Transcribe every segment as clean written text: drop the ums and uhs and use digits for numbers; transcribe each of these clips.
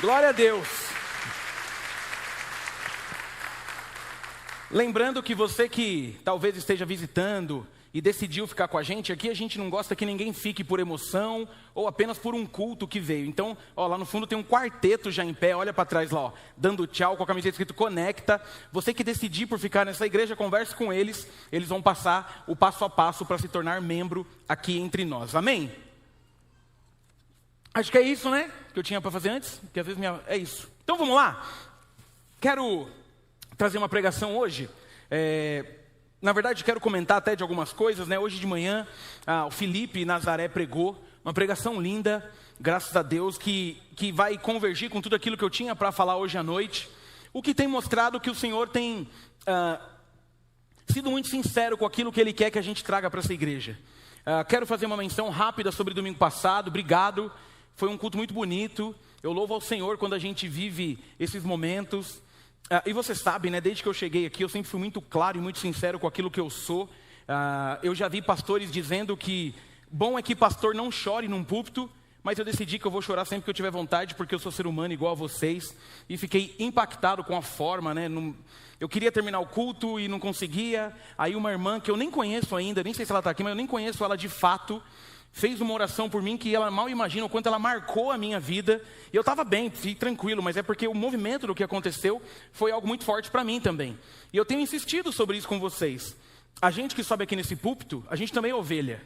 Glória a Deus. Lembrando que você que talvez esteja visitando e decidiu ficar com a gente, aqui a gente não gosta que ninguém fique por emoção ou apenas por um culto que veio. Então, lá no fundo tem um quarteto já em pé, olha para trás lá, dando tchau com a camiseta escrito Conecta. Você que decidir por ficar nessa igreja, converse com eles, eles vão passar o passo a passo para se tornar membro aqui entre nós. Amém? Acho que é isso, né? Que eu tinha para fazer antes, que às vezes é isso. Então vamos lá. Quero trazer uma pregação hoje. Na verdade, quero comentar até de algumas coisas, né? Hoje de manhã, o Felipe Nazaré pregou uma pregação linda, graças a Deus, que vai convergir com tudo aquilo que eu tinha para falar hoje à noite. O que tem mostrado que o Senhor tem sido muito sincero com aquilo que Ele quer que a gente traga para essa igreja. Quero fazer uma menção rápida sobre domingo passado. Obrigado. Foi um culto muito bonito. Eu louvo ao Senhor quando a gente vive esses momentos. E você sabe, né? Desde que eu cheguei aqui, eu sempre fui muito claro e muito sincero com aquilo que eu sou. Eu já vi pastores dizendo que bom é que pastor não chore num púlpito, mas eu decidi que eu vou chorar sempre que eu tiver vontade, porque eu sou ser humano igual a vocês. E fiquei impactado com a forma, né? Eu queria terminar o culto e não conseguia. Aí uma irmã que eu nem conheço ainda, nem sei se ela está aqui, mas eu nem conheço ela de fato, fez uma oração por mim que ela mal imagina o quanto ela marcou a minha vida. E eu estava bem, fiquei tranquilo, mas é porque o movimento do que aconteceu foi algo muito forte para mim também. E eu tenho insistido sobre isso com vocês. A gente que sobe aqui nesse púlpito, a gente também é ovelha.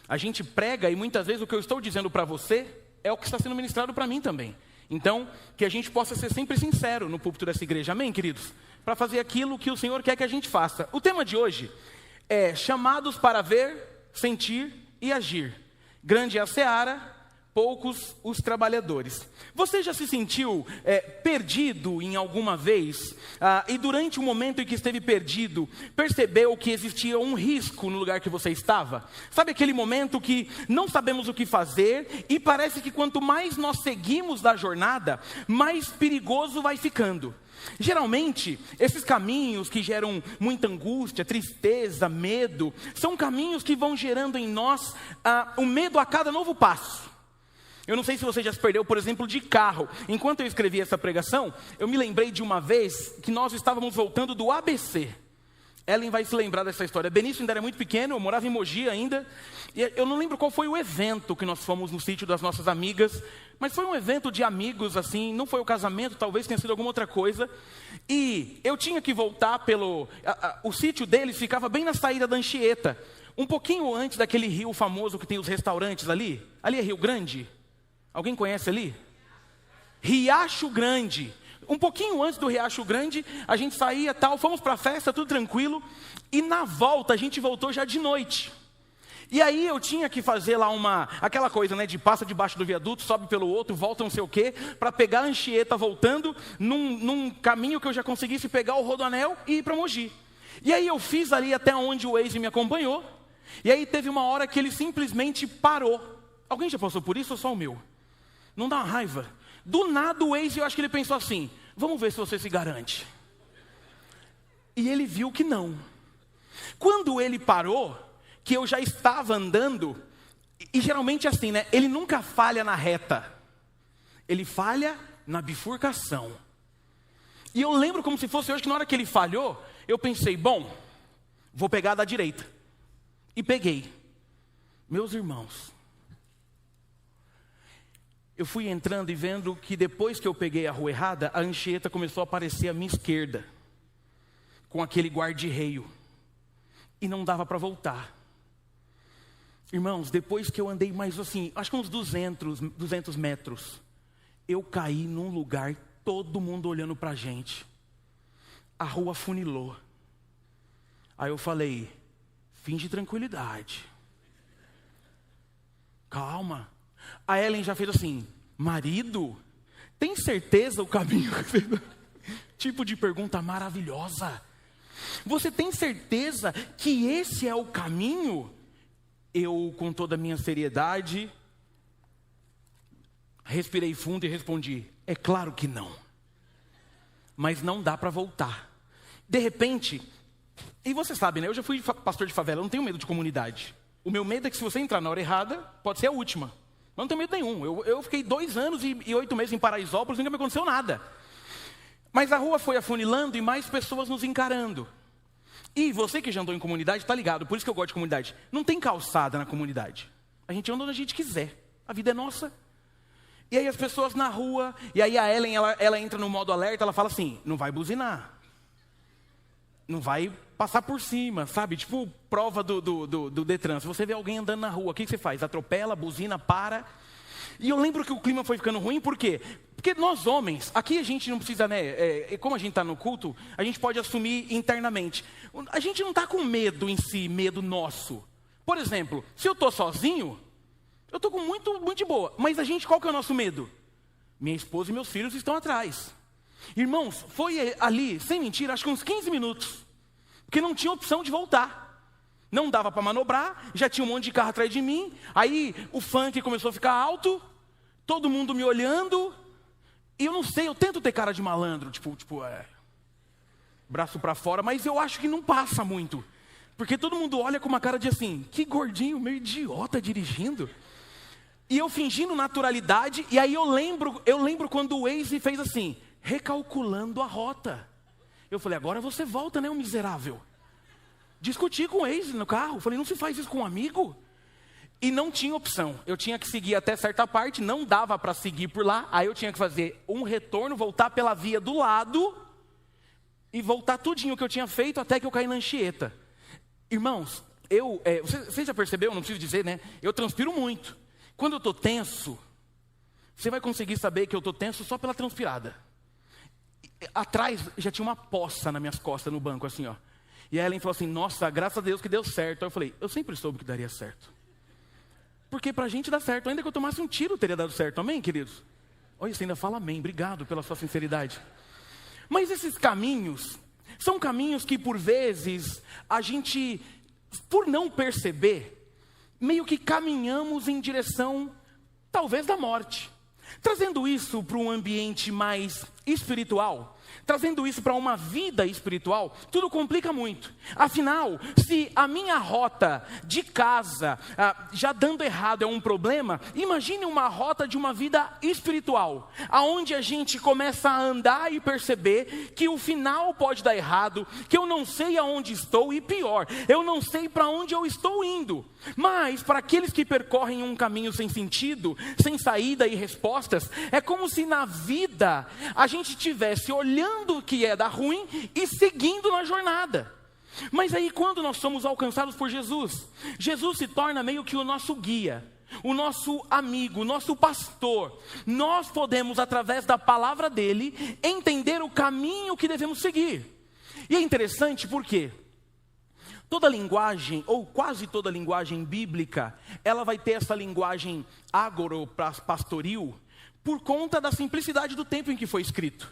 A gente prega e muitas vezes o que eu estou dizendo para você é o que está sendo ministrado para mim também. Então, que a gente possa ser sempre sincero no púlpito dessa igreja. Amém, queridos? Para fazer aquilo que o Senhor quer que a gente faça. O tema de hoje é chamados para ver, sentir e agir. Grande é a seara, poucos os trabalhadores. Você já se sentiu perdido em alguma vez? E durante o momento em que esteve perdido, percebeu que existia um risco no lugar que você estava? Sabe aquele momento que não sabemos o que fazer e parece que quanto mais nós seguimos da jornada, mais perigoso vai ficando. Geralmente, esses caminhos que geram muita angústia, tristeza, medo, são caminhos que vão gerando em nós o medo a cada novo passo. Eu não sei se você já se perdeu, por exemplo, de carro. Enquanto eu escrevi essa pregação, eu me lembrei de uma vez que nós estávamos voltando do ABC. Ellen vai se lembrar dessa história. Benício ainda era muito pequeno, eu morava em Mogi ainda. E eu não lembro qual foi o evento que nós fomos no sítio das nossas amigas, mas foi um evento de amigos, assim, não foi o casamento, talvez tenha sido alguma outra coisa. E eu tinha que voltar pelo... o sítio deles ficava bem na saída da Anchieta, um pouquinho antes daquele rio famoso que tem os restaurantes ali. Ali é Rio Grande? Alguém conhece ali? Riacho Grande. Um pouquinho antes do Riacho Grande, a gente saía tal, fomos para a festa, tudo tranquilo. E na volta, a gente voltou já de noite. E aí eu tinha que fazer lá aquela coisa, né, de passa debaixo do viaduto, sobe pelo outro, volta não sei o quê, para pegar a Anchieta voltando num caminho que eu já conseguisse pegar o Rodoanel e ir para Mogi. E aí eu fiz ali até onde o Waze me acompanhou, e aí teve uma hora que ele simplesmente parou. Alguém já passou por isso ou só o meu? Não dá uma raiva? Do nada o Waze, eu acho que ele pensou assim, vamos ver se você se garante. E ele viu que não. Quando ele parou, que eu já estava andando, e geralmente assim, né? Ele nunca falha na reta. Ele falha na bifurcação. E eu lembro como se fosse hoje que na hora que ele falhou, eu pensei, bom, vou pegar da direita. E peguei. Meus irmãos, eu fui entrando e vendo que depois que eu peguei a rua errada, a Anchieta começou a aparecer à minha esquerda, com aquele guarda-reio. E não dava para voltar. Irmãos, depois que eu andei mais assim, acho que uns 200 metros, eu caí num lugar, todo mundo olhando para a gente. A rua funilou. Aí eu falei, finge tranquilidade. Calma. A Ellen já fez assim, marido, tem certeza o caminho? Tipo de pergunta maravilhosa. Você tem certeza que esse é o caminho? Eu, com toda a minha seriedade, respirei fundo e respondi, É claro que não. Mas não dá para voltar. De repente, e você sabe, né? Eu já fui pastor de favela, eu não tenho medo de comunidade. O meu medo é que se você entrar na hora errada, pode ser a última. Mas não tenho medo nenhum. Eu fiquei 2 anos e 8 meses em Paraisópolis, nunca me aconteceu nada. Mas a rua foi afunilando e mais pessoas nos encarando. E você que já andou em comunidade, tá ligado, por isso que eu gosto de comunidade. Não tem calçada na comunidade. A gente anda onde a gente quiser. A vida é nossa. E aí as pessoas na rua, e aí a Ellen, ela entra no modo alerta, ela fala assim, não vai buzinar. Não vai passar por cima, sabe? Tipo prova do Detran. Se você vê alguém andando na rua, o que você faz? Atropela, buzina, para. E eu lembro que o clima foi ficando ruim, por quê? Porque nós homens, aqui a gente não precisa, né? Como a gente está no culto, a gente pode assumir internamente. A gente não está com medo em si, medo nosso. Por exemplo, se eu estou sozinho, eu estou com muito de boa. Mas qual que é o nosso medo? Minha esposa e meus filhos estão atrás. Irmãos, foi ali, sem mentira, acho que uns 15 minutos. Porque não tinha opção de voltar. Não dava para manobrar, já tinha um monte de carro atrás de mim. Aí o funk começou a ficar alto, todo mundo me olhando. E eu não sei, eu tento ter cara de malandro, braço para fora, mas eu acho que não passa muito. Porque todo mundo olha com uma cara de assim, que gordinho, meio idiota dirigindo. E eu fingindo naturalidade, e aí eu lembro quando o Waze fez assim, recalculando a rota. Eu falei, agora você volta, né, o miserável. Discuti com o Waze no carro, falei, não se faz isso com um amigo? E não tinha opção, eu tinha que seguir até certa parte, não dava para seguir por lá, aí eu tinha que fazer um retorno, voltar pela via do lado, e voltar tudinho que eu tinha feito até que eu caí na Anchieta. Irmãos, você já percebeu, não preciso dizer, né? Eu transpiro muito. Quando eu estou tenso, você vai conseguir saber que eu estou tenso só pela transpirada. Atrás já tinha uma poça nas minhas costas no banco, assim, ó. E a Ellen falou assim, nossa, graças a Deus que deu certo. Aí eu falei, eu sempre soube que daria certo. Porque pra gente dá certo, ainda que eu tomasse um tiro, teria dado certo. Amém, queridos? Olha, você ainda fala amém, obrigado pela sua sinceridade. Mas esses caminhos, são caminhos que por vezes, a gente, por não perceber, meio que caminhamos em direção, talvez, da morte. Trazendo isso para um ambiente mais espiritual, trazendo isso para uma vida espiritual, tudo complica muito. Afinal, se a minha rota de casa, já dando errado, é um problema, imagine uma rota de uma vida espiritual, aonde a gente começa a andar e perceber que o final pode dar errado, que eu não sei aonde estou e pior, eu não sei para onde eu estou indo. Mas para aqueles que percorrem um caminho sem sentido, sem saída e respostas, é como se na vida a gente estivesse olhando o que é dar ruim e seguindo na jornada. Mas aí quando nós somos alcançados por Jesus, Jesus se torna meio que o nosso guia, o nosso amigo, o nosso pastor. Nós podemos, através da palavra dele, entender o caminho que devemos seguir. E é interessante porque toda linguagem, ou quase toda linguagem bíblica, ela vai ter essa linguagem agoro-pastoril, por conta da simplicidade do tempo em que foi escrito.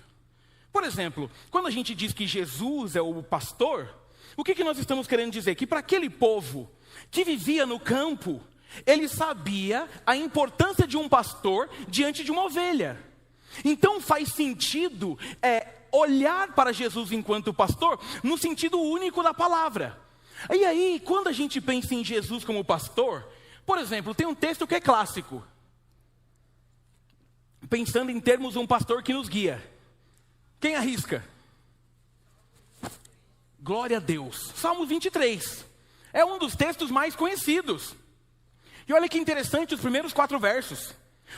Por exemplo, quando a gente diz que Jesus é o pastor, o que nós estamos querendo dizer? Que para aquele povo que vivia no campo, ele sabia a importância de um pastor diante de uma ovelha. Então faz sentido olhar para Jesus enquanto pastor, no sentido único da palavra. E aí, quando a gente pensa em Jesus como pastor, por exemplo, tem um texto que é clássico, pensando em termos de um pastor que nos guia. Quem arrisca? Glória a Deus. Salmo 23. É um dos textos mais conhecidos. E olha que interessante os primeiros 4 versos.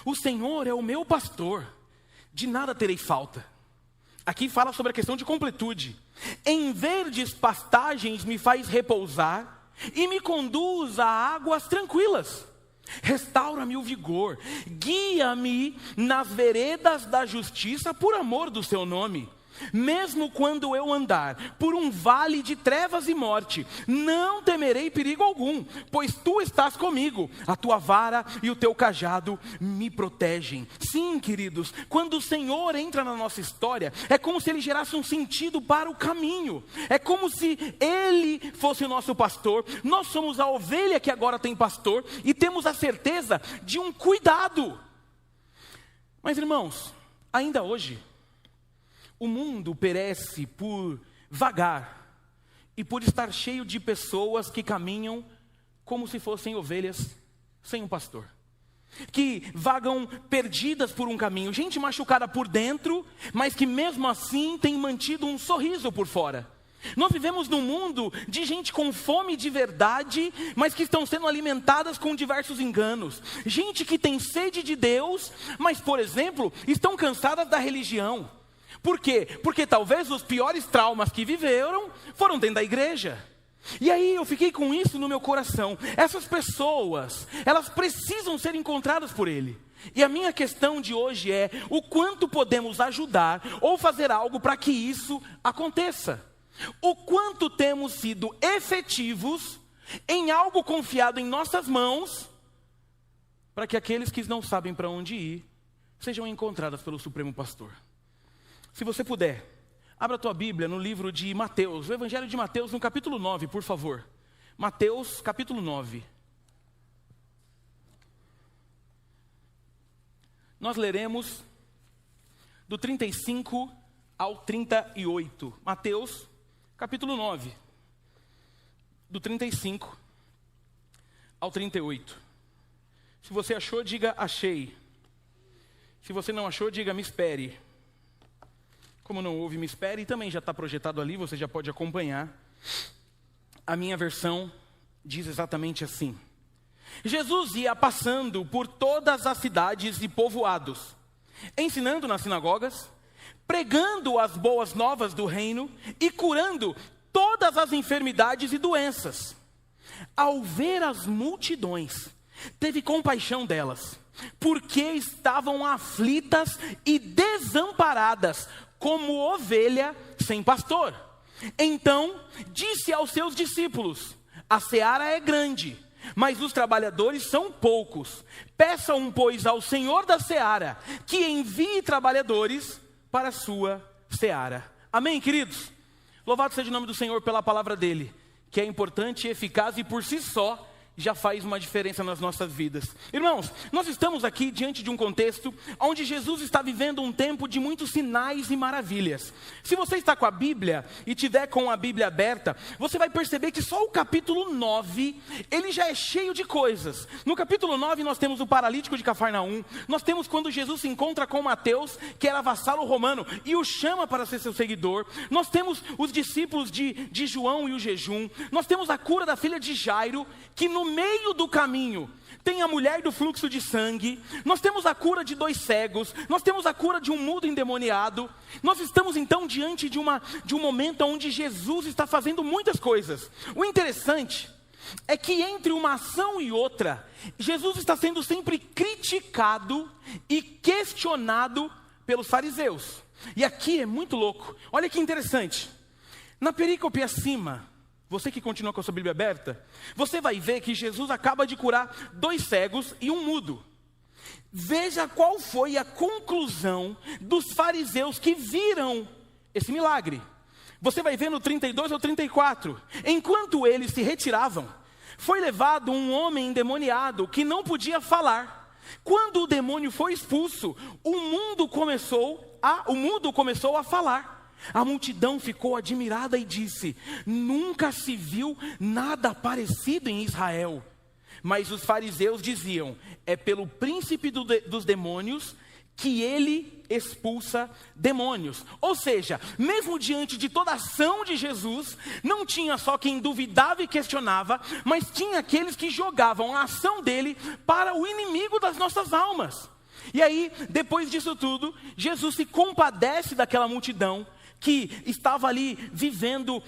O Senhor é o meu pastor, de nada terei falta. Aqui fala sobre a questão de completude. Em verdes pastagens me faz repousar e me conduz a águas tranquilas. Restaura-me o vigor, guia-me nas veredas da justiça por amor do seu nome. Mesmo quando eu andar por um vale de trevas e morte, não temerei perigo algum, pois tu estás comigo, a tua vara e o teu cajado me protegem. Sim, queridos, quando o Senhor entra na nossa história, é como se Ele gerasse um sentido para o caminho, é como se Ele fosse o nosso pastor, nós somos a ovelha que agora tem pastor, e temos a certeza de um cuidado. Mas irmãos, Ainda hoje, o mundo perece por vagar e por estar cheio de pessoas que caminham como se fossem ovelhas sem um pastor, que vagam perdidas por um caminho, gente machucada por dentro, mas que mesmo assim tem mantido um sorriso por fora. Nós vivemos num mundo de gente com fome de verdade, mas que estão sendo alimentadas com diversos enganos. Gente que tem sede de Deus, mas, por exemplo, estão cansadas da religião. Por quê? Porque talvez os piores traumas que viveram foram dentro da igreja. E aí eu fiquei com isso no meu coração. Essas pessoas, elas precisam ser encontradas por Ele. E a minha questão de hoje é: o quanto podemos ajudar ou fazer algo para que isso aconteça? O quanto temos sido efetivos em algo confiado em nossas mãos, para que aqueles que não sabem para onde ir, sejam encontrados pelo Supremo Pastor. Se você puder, abra a tua Bíblia no livro de Mateus, o Evangelho de Mateus, no capítulo 9, por favor. Mateus, capítulo 9. Nós leremos do 35 ao 38. Mateus, capítulo 9, do 35 ao 38. Se você achou, diga achei. Se você não achou, diga me espere. Como não houve, me espere, e também já está projetado ali, você já pode acompanhar. A minha versão diz exatamente assim: Jesus ia passando por todas as cidades e povoados, ensinando nas sinagogas, pregando as boas novas do reino e curando todas as enfermidades e doenças. Ao ver as multidões, teve compaixão delas, porque estavam aflitas e desamparadas, como ovelha sem pastor. Então disse aos seus discípulos: a seara é grande, mas os trabalhadores são poucos. Peçam, pois, ao Senhor da seara que envie trabalhadores para a sua seara. Amém, queridos? Louvado seja o nome do Senhor pela palavra dele, que é importante e eficaz e por si só já faz uma diferença nas nossas vidas. Irmãos, nós estamos aqui diante de um contexto onde Jesus está vivendo um tempo de muitos sinais e maravilhas. Se você está com a Bíblia e tiver com a Bíblia aberta, você vai perceber que só o capítulo 9, ele já é cheio de coisas. No capítulo 9 nós temos o paralítico de Cafarnaum, nós temos quando Jesus se encontra com Mateus, que era vassalo romano, e o chama para ser seu seguidor. Nós temos os discípulos de João e o jejum. Nós temos a cura da filha de Jairo, que no meio do caminho tem a mulher do fluxo de sangue. Nós temos a cura de 2 cegos. Nós temos a cura de um mudo endemoniado. Nós estamos então diante de um momento onde Jesus está fazendo muitas coisas. O interessante é que entre uma ação e outra, Jesus está sendo sempre criticado e questionado pelos fariseus. E aqui é muito louco. Olha que interessante. Na perícope acima, você que continua com a sua Bíblia aberta, você vai ver que Jesus acaba de curar 2 cegos e um mudo. Veja qual foi a conclusão dos fariseus que viram esse milagre. Você vai ver no 32 ao 34. Enquanto eles se retiravam, foi levado um homem endemoniado que não podia falar. Quando o demônio foi expulso, o mudo começou a falar. A multidão ficou admirada e disse: nunca se viu nada parecido em Israel. Mas os fariseus diziam: é pelo príncipe dos demônios que ele expulsa demônios. Ou seja, mesmo diante de toda a ação de Jesus, não tinha só quem duvidava e questionava, mas tinha aqueles que jogavam a ação dele para o inimigo das nossas almas. E aí, depois disso tudo, Jesus se compadece daquela multidão que estava ali vivendo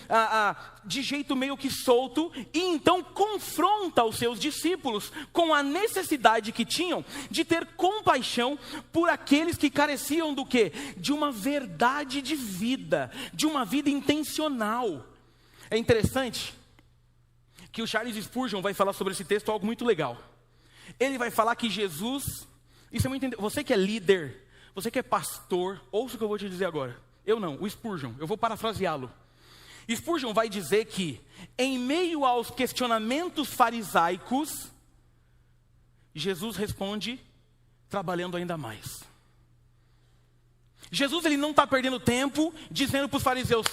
de jeito meio que solto, e então confronta os seus discípulos com a necessidade que tinham de ter compaixão por aqueles que careciam do quê? De uma verdade de vida, de uma vida intencional. É interessante que o Charles Spurgeon vai falar sobre esse texto algo muito legal. Ele vai falar que Jesus, isso é muito, você que é líder, você que é pastor, ouça o que eu vou te dizer agora. Eu não, o Spurgeon, eu vou parafraseá-lo. Spurgeon vai dizer que, em meio aos questionamentos farisaicos, Jesus responde trabalhando ainda mais. Jesus ele não está perdendo tempo dizendo para os fariseus,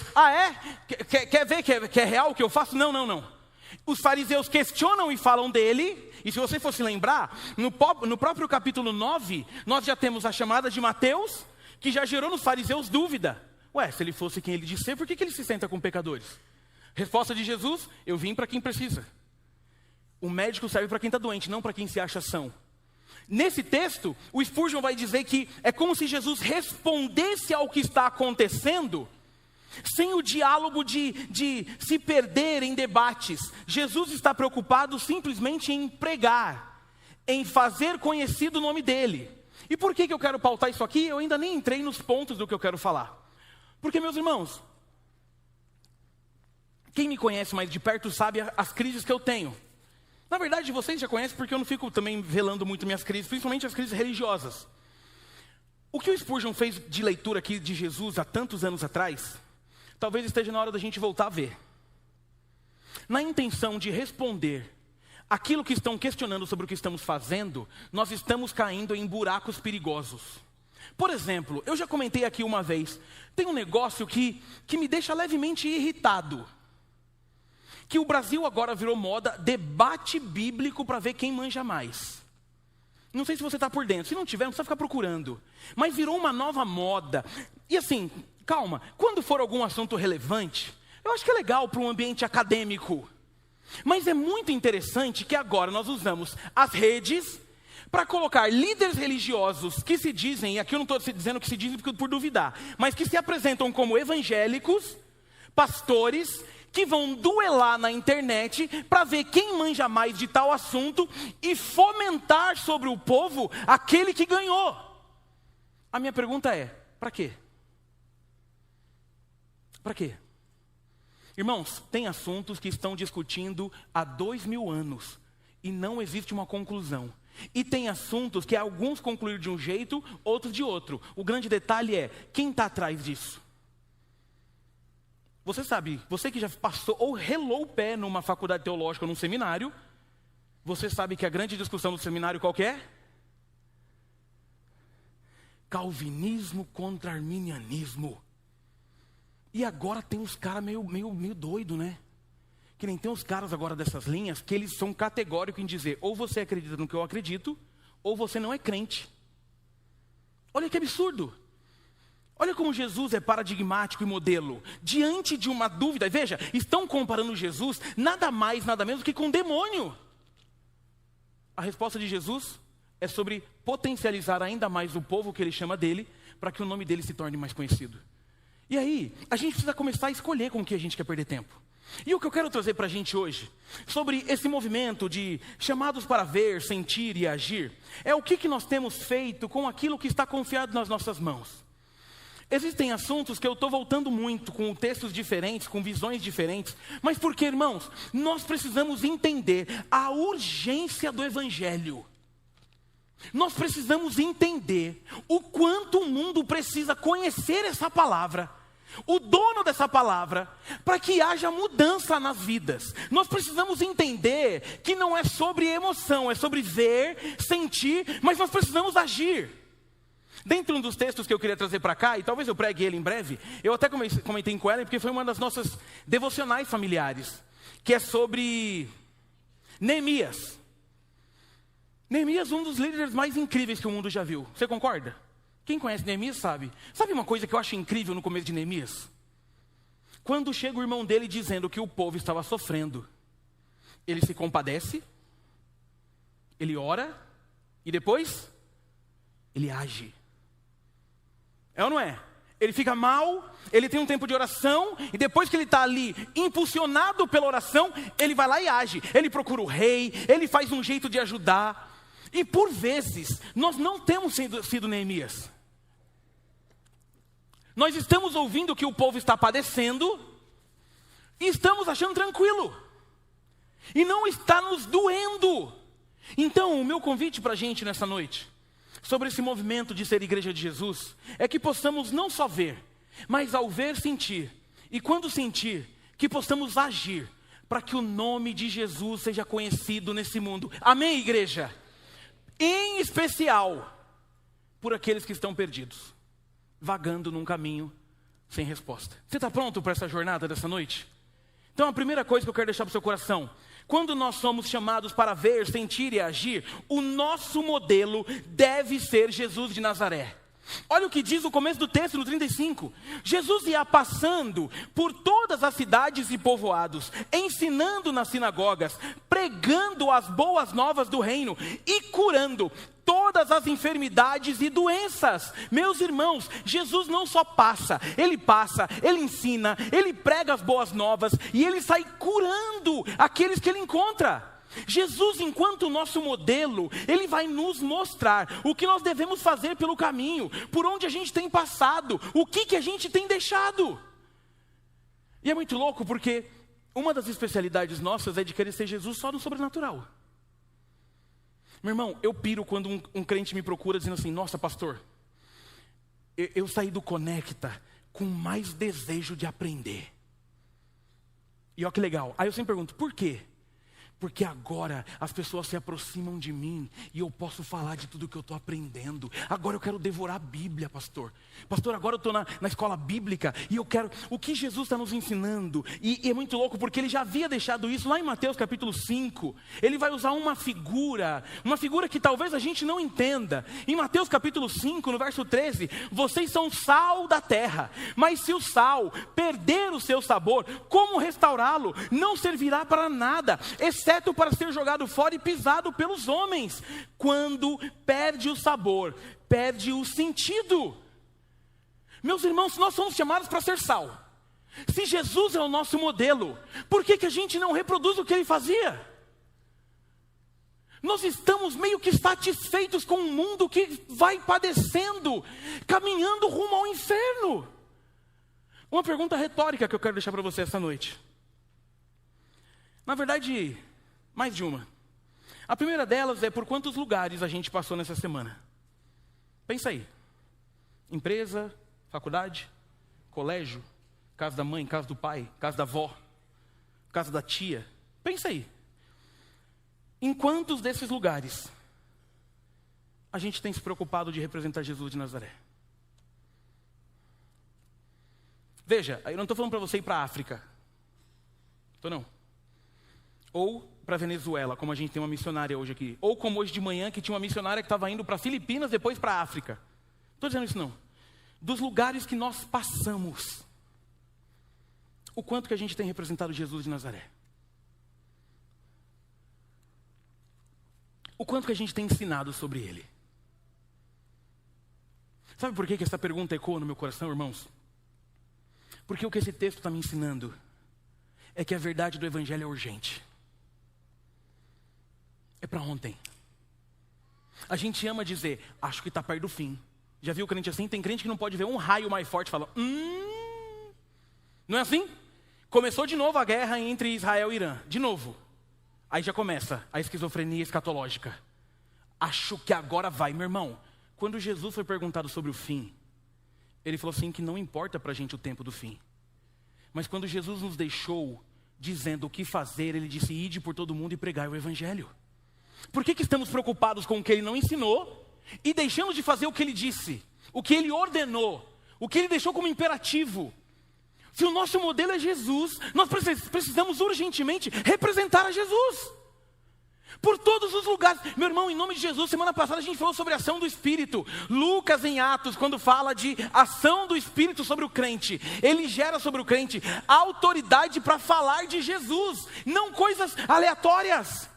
quer ver que é real o que eu faço? Não, não, não. Os fariseus questionam e falam dele, e se você fosse lembrar, no próprio capítulo 9, nós já temos a chamada de Mateus, que já gerou nos fariseus dúvida. Ué, se ele fosse quem ele disse ser, por que ele se senta com pecadores? Resposta de Jesus, eu vim para quem precisa. O médico serve para quem está doente, não para quem se acha são. Nesse texto, o Spurgeon vai dizer que é como se Jesus respondesse ao que está acontecendo, sem o diálogo de se perder em debates. Jesus está preocupado simplesmente em pregar, em fazer conhecido o nome dele. E por que eu quero pautar isso aqui? Eu ainda nem entrei nos pontos do que eu quero falar. Porque, meus irmãos, quem me conhece mais de perto sabe as crises que eu tenho. Na verdade, vocês já conhecem porque eu não fico também velando muito minhas crises, principalmente as crises religiosas. O que o Spurgeon fez de leitura aqui de Jesus há tantos anos atrás, talvez esteja na hora da gente voltar a ver. Na intenção de responder aquilo que estão questionando sobre o que estamos fazendo, nós estamos caindo em buracos perigosos. Por exemplo, eu já comentei aqui uma vez, tem um negócio que me deixa levemente irritado. Que o Brasil agora virou moda, debate bíblico para ver quem manja mais. Não sei se você está por dentro, se não tiver, não precisa ficar procurando. Mas virou uma nova moda. E assim, calma, quando for algum assunto relevante, eu acho que é legal para um ambiente acadêmico. Mas é muito interessante que agora nós usamos as redes para colocar líderes religiosos que se dizem, e aqui eu não estou dizendo que se dizem por duvidar, mas que se apresentam como evangélicos, pastores, que vão duelar na internet para ver quem manja mais de tal assunto e fomentar sobre o povo aquele que ganhou. A minha pergunta é, para quê? Para quê? Irmãos, tem assuntos que estão discutindo há 2000 anos e não existe uma conclusão. E tem assuntos que alguns concluíram de um jeito, outros de outro. O grande detalhe é, quem está atrás disso? Você sabe, você que já passou ou relou o pé numa faculdade teológica ou num seminário, você sabe que a grande discussão do seminário qual que é? Calvinismo contra arminianismo. E agora tem uns caras meio doido, né? Que nem tem uns caras agora dessas linhas que eles são categóricos em dizer ou você acredita no que eu acredito, ou você não é crente. Olha que absurdo. Olha como Jesus é paradigmático e modelo. Diante de uma dúvida, veja, estão comparando Jesus nada mais, nada menos que com um demônio. A resposta de Jesus é sobre potencializar ainda mais o povo que ele chama dele, para que o nome dele se torne mais conhecido. E aí, a gente precisa começar a escolher com o que a gente quer perder tempo. E o que eu quero trazer para a gente hoje, sobre esse movimento de chamados para ver, sentir e agir, é o que nós temos feito com aquilo que está confiado nas nossas mãos. Existem assuntos que eu estou voltando muito, com textos diferentes, com visões diferentes, mas porque, irmãos, nós precisamos entender a urgência do Evangelho. Nós precisamos entender o quanto o mundo precisa conhecer essa palavra, o dono dessa palavra, para que haja mudança nas vidas. Nós precisamos entender que não é sobre emoção, é sobre ver, sentir, mas nós precisamos agir. Dentro de um dos textos que eu queria trazer para cá, e talvez eu pregue ele em breve, eu até comentei com ela, porque foi uma das nossas devocionais familiares, que é sobre Neemias. Neemias, um dos líderes mais incríveis que o mundo já viu. Você concorda? Quem conhece Neemias sabe. Sabe uma coisa que eu acho incrível no começo de Neemias? Quando chega o irmão dele dizendo que o povo estava sofrendo, ele se compadece, ele ora, e depois, ele age. É ou não é? Ele fica mal, ele tem um tempo de oração, e depois que ele está ali, impulsionado pela oração, ele vai lá e age. Ele procura o rei, ele faz um jeito de ajudar. E por vezes, nós não temos sido Neemias. Nós estamos ouvindo que o povo está padecendo, e estamos achando tranquilo. E não está nos doendo. Então, o meu convite para a gente nessa noite, sobre esse movimento de ser igreja de Jesus, é que possamos não só ver, mas ao ver, sentir. E quando sentir, que possamos agir, para que o nome de Jesus seja conhecido nesse mundo. Amém, igreja? Em especial, por aqueles que estão perdidos. vagando num caminho sem resposta. Você está pronto para essa jornada dessa noite? Então a primeira coisa que eu quero deixar para o seu coração: quando nós somos chamados para ver, sentir e agir, o nosso modelo deve ser Jesus de Nazaré. Olha o que diz o começo do texto, no 35. Jesus ia passando por todas as cidades e povoados, ensinando nas sinagogas, pregando as boas novas do reino e curando todas as enfermidades e doenças. Meus irmãos, Jesus não só passa, ele ensina, ele prega as boas novas e ele sai curando aqueles que ele encontra. Jesus, enquanto nosso modelo, ele vai nos mostrar o que nós devemos fazer pelo caminho, por onde a gente tem passado, o que a gente tem deixado. E é muito louco porque uma das especialidades nossas é de querer ser Jesus só no sobrenatural. Meu irmão, eu piro quando um crente me procura dizendo assim: nossa, pastor, eu saí do Conecta com mais desejo de aprender. E olha que legal. Aí eu sempre pergunto, por quê? Porque agora as pessoas se aproximam de mim e eu posso falar de tudo que eu estou aprendendo. Agora eu quero devorar a Bíblia, pastor. Pastor, agora eu estou na escola bíblica e eu quero... O que Jesus está nos ensinando? E é muito louco porque ele já havia deixado isso lá em Mateus capítulo 5. Ele vai usar uma figura que talvez a gente não entenda. Em Mateus capítulo 5, no verso 13, vocês são sal da terra. Mas se o sal perder o seu sabor, como restaurá-lo? Não servirá para nada, exceto para ser jogado fora e pisado pelos homens. Quando perde o sabor, perde o sentido. Meus irmãos, nós somos chamados para ser sal. Se Jesus é o nosso modelo, por que a gente não reproduz o que ele fazia? Nós estamos meio que satisfeitos com um mundo que vai padecendo, caminhando rumo ao inferno. Uma pergunta retórica que eu quero deixar para você essa noite. Na verdade, mais de uma. A primeira delas é: por quantos lugares a gente passou nessa semana? Pensa aí. Empresa, faculdade, colégio, casa da mãe, casa do pai, casa da avó, casa da tia. Pensa aí. Em quantos desses lugares a gente tem se preocupado de representar Jesus de Nazaré? Veja, eu não estou falando para você ir para a África. Estou não. Ou para Venezuela, como a gente tem uma missionária hoje aqui. Ou como hoje de manhã, que tinha uma missionária que estava indo para Filipinas, depois para a África. Não estou dizendo isso não. Dos lugares que nós passamos, o quanto que a gente tem representado Jesus de Nazaré? O quanto que a gente tem ensinado sobre ele? Sabe por que essa pergunta ecoa no meu coração, irmãos? Porque o que esse texto está me ensinando é que a verdade do Evangelho é urgente. É para ontem. A gente ama dizer, acho que está perto do fim. Já viu crente assim? Tem crente que não pode ver um raio mais forte e fala, não é assim? Começou de novo a guerra entre Israel e Irã. De novo. Aí já começa a esquizofrenia escatológica. Acho que agora vai. Meu irmão, quando Jesus foi perguntado sobre o fim, ele falou assim que não importa para a gente o tempo do fim. Mas quando Jesus nos deixou dizendo o que fazer, ele disse, ide por todo mundo e pregai o Evangelho. Por que estamos preocupados com o que ele não ensinou e deixamos de fazer o que ele disse, o que ele ordenou, o que ele deixou como imperativo? Se o nosso modelo é Jesus, nós precisamos urgentemente representar a Jesus. Por todos os lugares. Meu irmão, em nome de Jesus, semana passada a gente falou sobre a ação do Espírito. Lucas em Atos, quando fala de ação do Espírito sobre o crente, ele gera sobre o crente autoridade para falar de Jesus, não coisas aleatórias.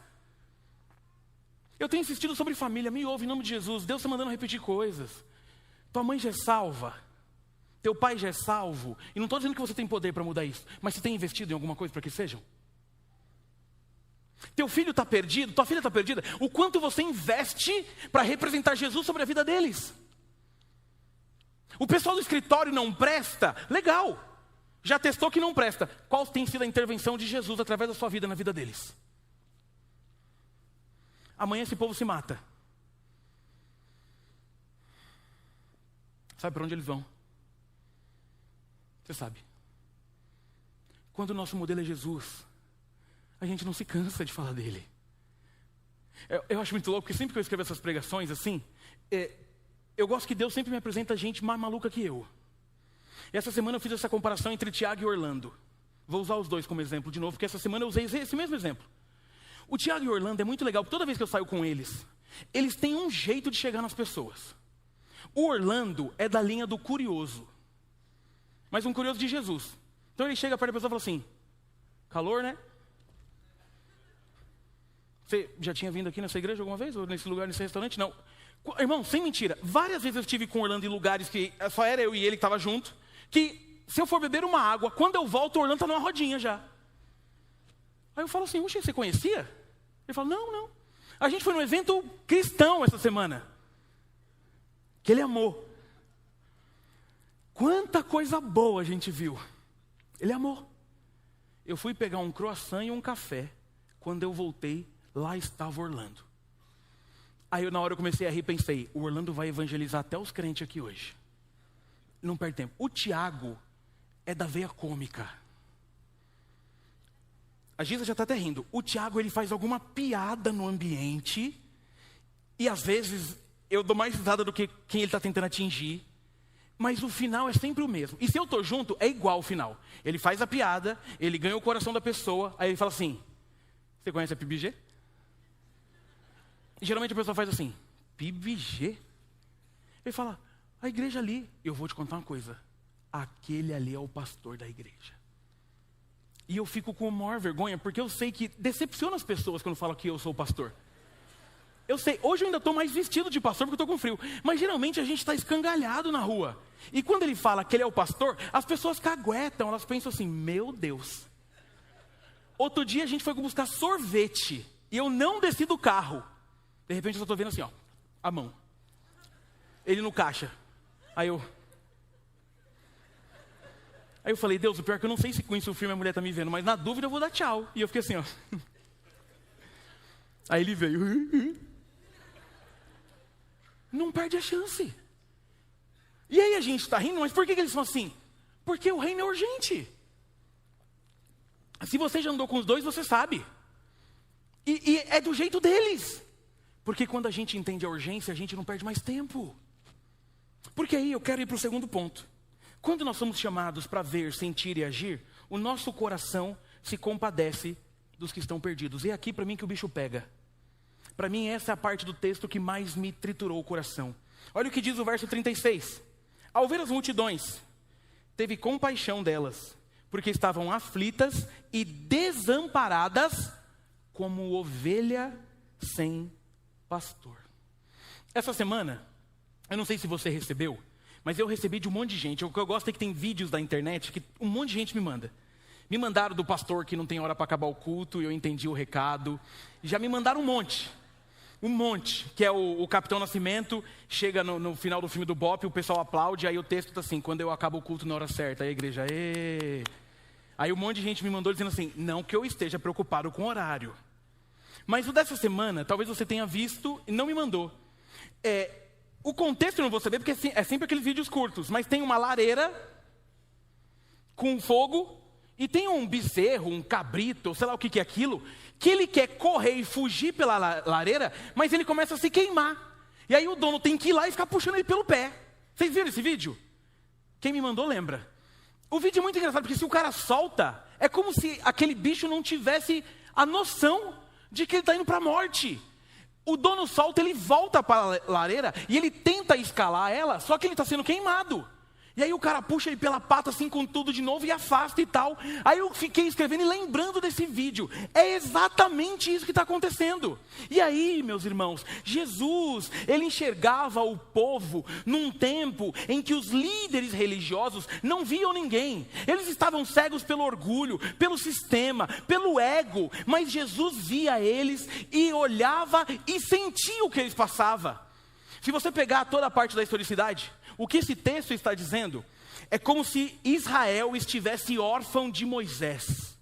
Eu tenho insistido sobre família, me ouve em nome de Jesus. Deus está mandando repetir coisas. Tua mãe já é salva, teu pai já é salvo. E não estou dizendo que você tem poder para mudar isso, mas você tem investido em alguma coisa para que sejam? Teu filho está perdido, tua filha está perdida. O quanto você investe para representar Jesus sobre a vida deles? O pessoal do escritório não presta? Legal. Já testou que não presta. Qual tem sido a intervenção de Jesus através da sua vida na vida deles? Amanhã esse povo se mata. Sabe para onde eles vão? Você sabe. Quando o nosso modelo é Jesus, a gente não se cansa de falar dele. Eu acho muito louco, porque sempre que eu escrevo essas pregações assim, eu gosto que Deus sempre me apresenta gente mais maluca que eu. E essa semana eu fiz essa comparação entre Tiago e Orlando. Vou usar os dois como exemplo de novo, porque essa semana eu usei esse mesmo exemplo. O Tiago e o Orlando é muito legal, porque toda vez que eu saio com eles, eles têm um jeito de chegar nas pessoas. O Orlando é da linha do curioso, mas um curioso de Jesus. Então ele chega perto da pessoa e fala assim, calor, né? Você já tinha vindo aqui nessa igreja alguma vez? Ou nesse lugar, nesse restaurante? Não. Irmão, sem mentira, várias vezes eu estive com o Orlando em lugares que só era eu e ele que estava junto, que se eu for beber uma água, quando eu volto, o Orlando está numa rodinha já. Aí eu falo assim, uxa, você conhecia? Ele fala, não. A gente foi num evento cristão essa semana, que ele amou. Quanta coisa boa a gente viu. Ele amou. Eu fui pegar um croissant e um café. Quando eu voltei, lá estava Orlando. Aí na hora eu comecei a rir e pensei, o Orlando vai evangelizar até os crentes aqui hoje. Não perde tempo. O Tiago é da veia cômica. A Giza já está até rindo. O Tiago, ele faz alguma piada no ambiente. E às vezes eu dou mais risada do que quem ele está tentando atingir. Mas o final é sempre o mesmo. E se eu estou junto, é igual o final. Ele faz a piada, ele ganha o coração da pessoa. Aí ele fala assim, você conhece a PIBG? E geralmente a pessoa faz assim, PIBG? Ele fala, a igreja ali. Eu vou te contar uma coisa. Aquele ali é o pastor da igreja. E eu fico com a maior vergonha, porque eu sei que decepciona as pessoas quando falam que eu sou o pastor. Eu sei, hoje eu ainda estou mais vestido de pastor porque eu estou com frio. Mas geralmente a gente está escangalhado na rua. E quando ele fala que ele é o pastor, as pessoas caguetam, elas pensam assim, meu Deus. Outro dia a gente foi buscar sorvete, e eu não desci do carro. De repente eu só estou vendo assim, ó, a mão. Ele no caixa. Aí eu falei, Deus, o pior é que eu não sei se com isso o filme a mulher está me vendo, mas na dúvida eu vou dar tchau. E eu fiquei assim, ó. Aí ele veio. Não perde a chance. E aí a gente está rindo, mas por que eles são assim? Porque o reino é urgente. Se você já andou com os dois, você sabe. E é do jeito deles. Porque quando a gente entende a urgência, a gente não perde mais tempo. Porque aí eu quero ir para o segundo ponto. Quando nós somos chamados para ver, sentir e agir, o nosso coração se compadece dos que estão perdidos. E é aqui para mim que o bicho pega. Para mim essa é a parte do texto que mais me triturou o coração. Olha o que diz o verso 36. Ao ver as multidões, teve compaixão delas, porque estavam aflitas e desamparadas como ovelha sem pastor. Essa semana, eu não sei se você recebeu, mas eu recebi de um monte de gente. O que eu gosto é que tem vídeos da internet que um monte de gente me manda. Me mandaram do pastor que não tem hora para acabar o culto, e eu entendi o recado. Já me mandaram um monte, que é o Capitão Nascimento, chega no final do filme do Bop, o pessoal aplaude, aí o texto está assim, quando eu acabo o culto na hora certa, aí a igreja, ê. Aí um monte de gente me mandou dizendo assim, não que eu esteja preocupado com o horário. Mas o dessa semana, talvez você tenha visto e não me mandou. O contexto eu não vou saber, porque é sempre aqueles vídeos curtos, mas tem uma lareira com fogo, e tem um bezerro, um cabrito, ou sei lá o que é aquilo, que ele quer correr e fugir pela lareira, mas ele começa a se queimar. E aí o dono tem que ir lá e ficar puxando ele pelo pé. Vocês viram esse vídeo? Quem me mandou lembra. O vídeo é muito engraçado, porque se o cara solta, é como se aquele bicho não tivesse a noção de que ele está indo para a morte. O dono solta, ele volta para a lareira e ele tenta escalar ela, só que ele está sendo queimado. E aí o cara puxa ele pela pata assim com tudo de novo e afasta e tal. Aí eu fiquei escrevendo e lembrando desse vídeo. É exatamente isso que está acontecendo. E aí, meus irmãos, Jesus, ele enxergava o povo num tempo em que os líderes religiosos não viam ninguém. Eles estavam cegos pelo orgulho, pelo sistema, pelo ego. Mas Jesus via eles e olhava e sentia o que eles passavam. Se você pegar toda a parte da historicidade, o que esse texto está dizendo é como se Israel estivesse órfão de Moisés.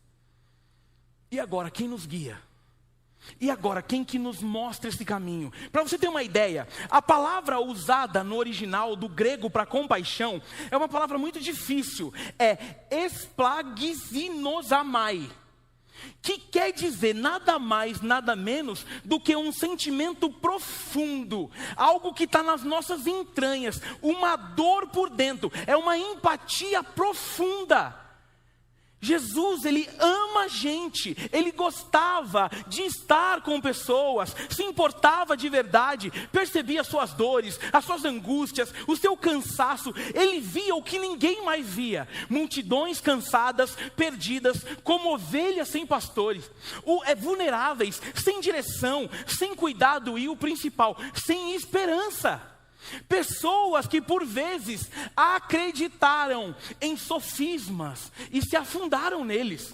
E agora, quem nos guia? E agora, quem que nos mostra esse caminho? Para você ter uma ideia, a palavra usada no original do grego para compaixão é uma palavra muito difícil. É esplagizinosamai. que quer dizer nada mais, nada menos do que um sentimento profundo, algo que está nas nossas entranhas, uma dor por dentro, é uma empatia profunda. Jesus, ele ama a gente, ele gostava de estar com pessoas, se importava de verdade, percebia as suas dores, as suas angústias, o seu cansaço, ele via o que ninguém mais via, multidões cansadas, perdidas, como ovelhas sem pastores, vulneráveis, sem direção, sem cuidado e o principal, sem esperança. Pessoas que por vezes acreditaram em sofismas e se afundaram neles.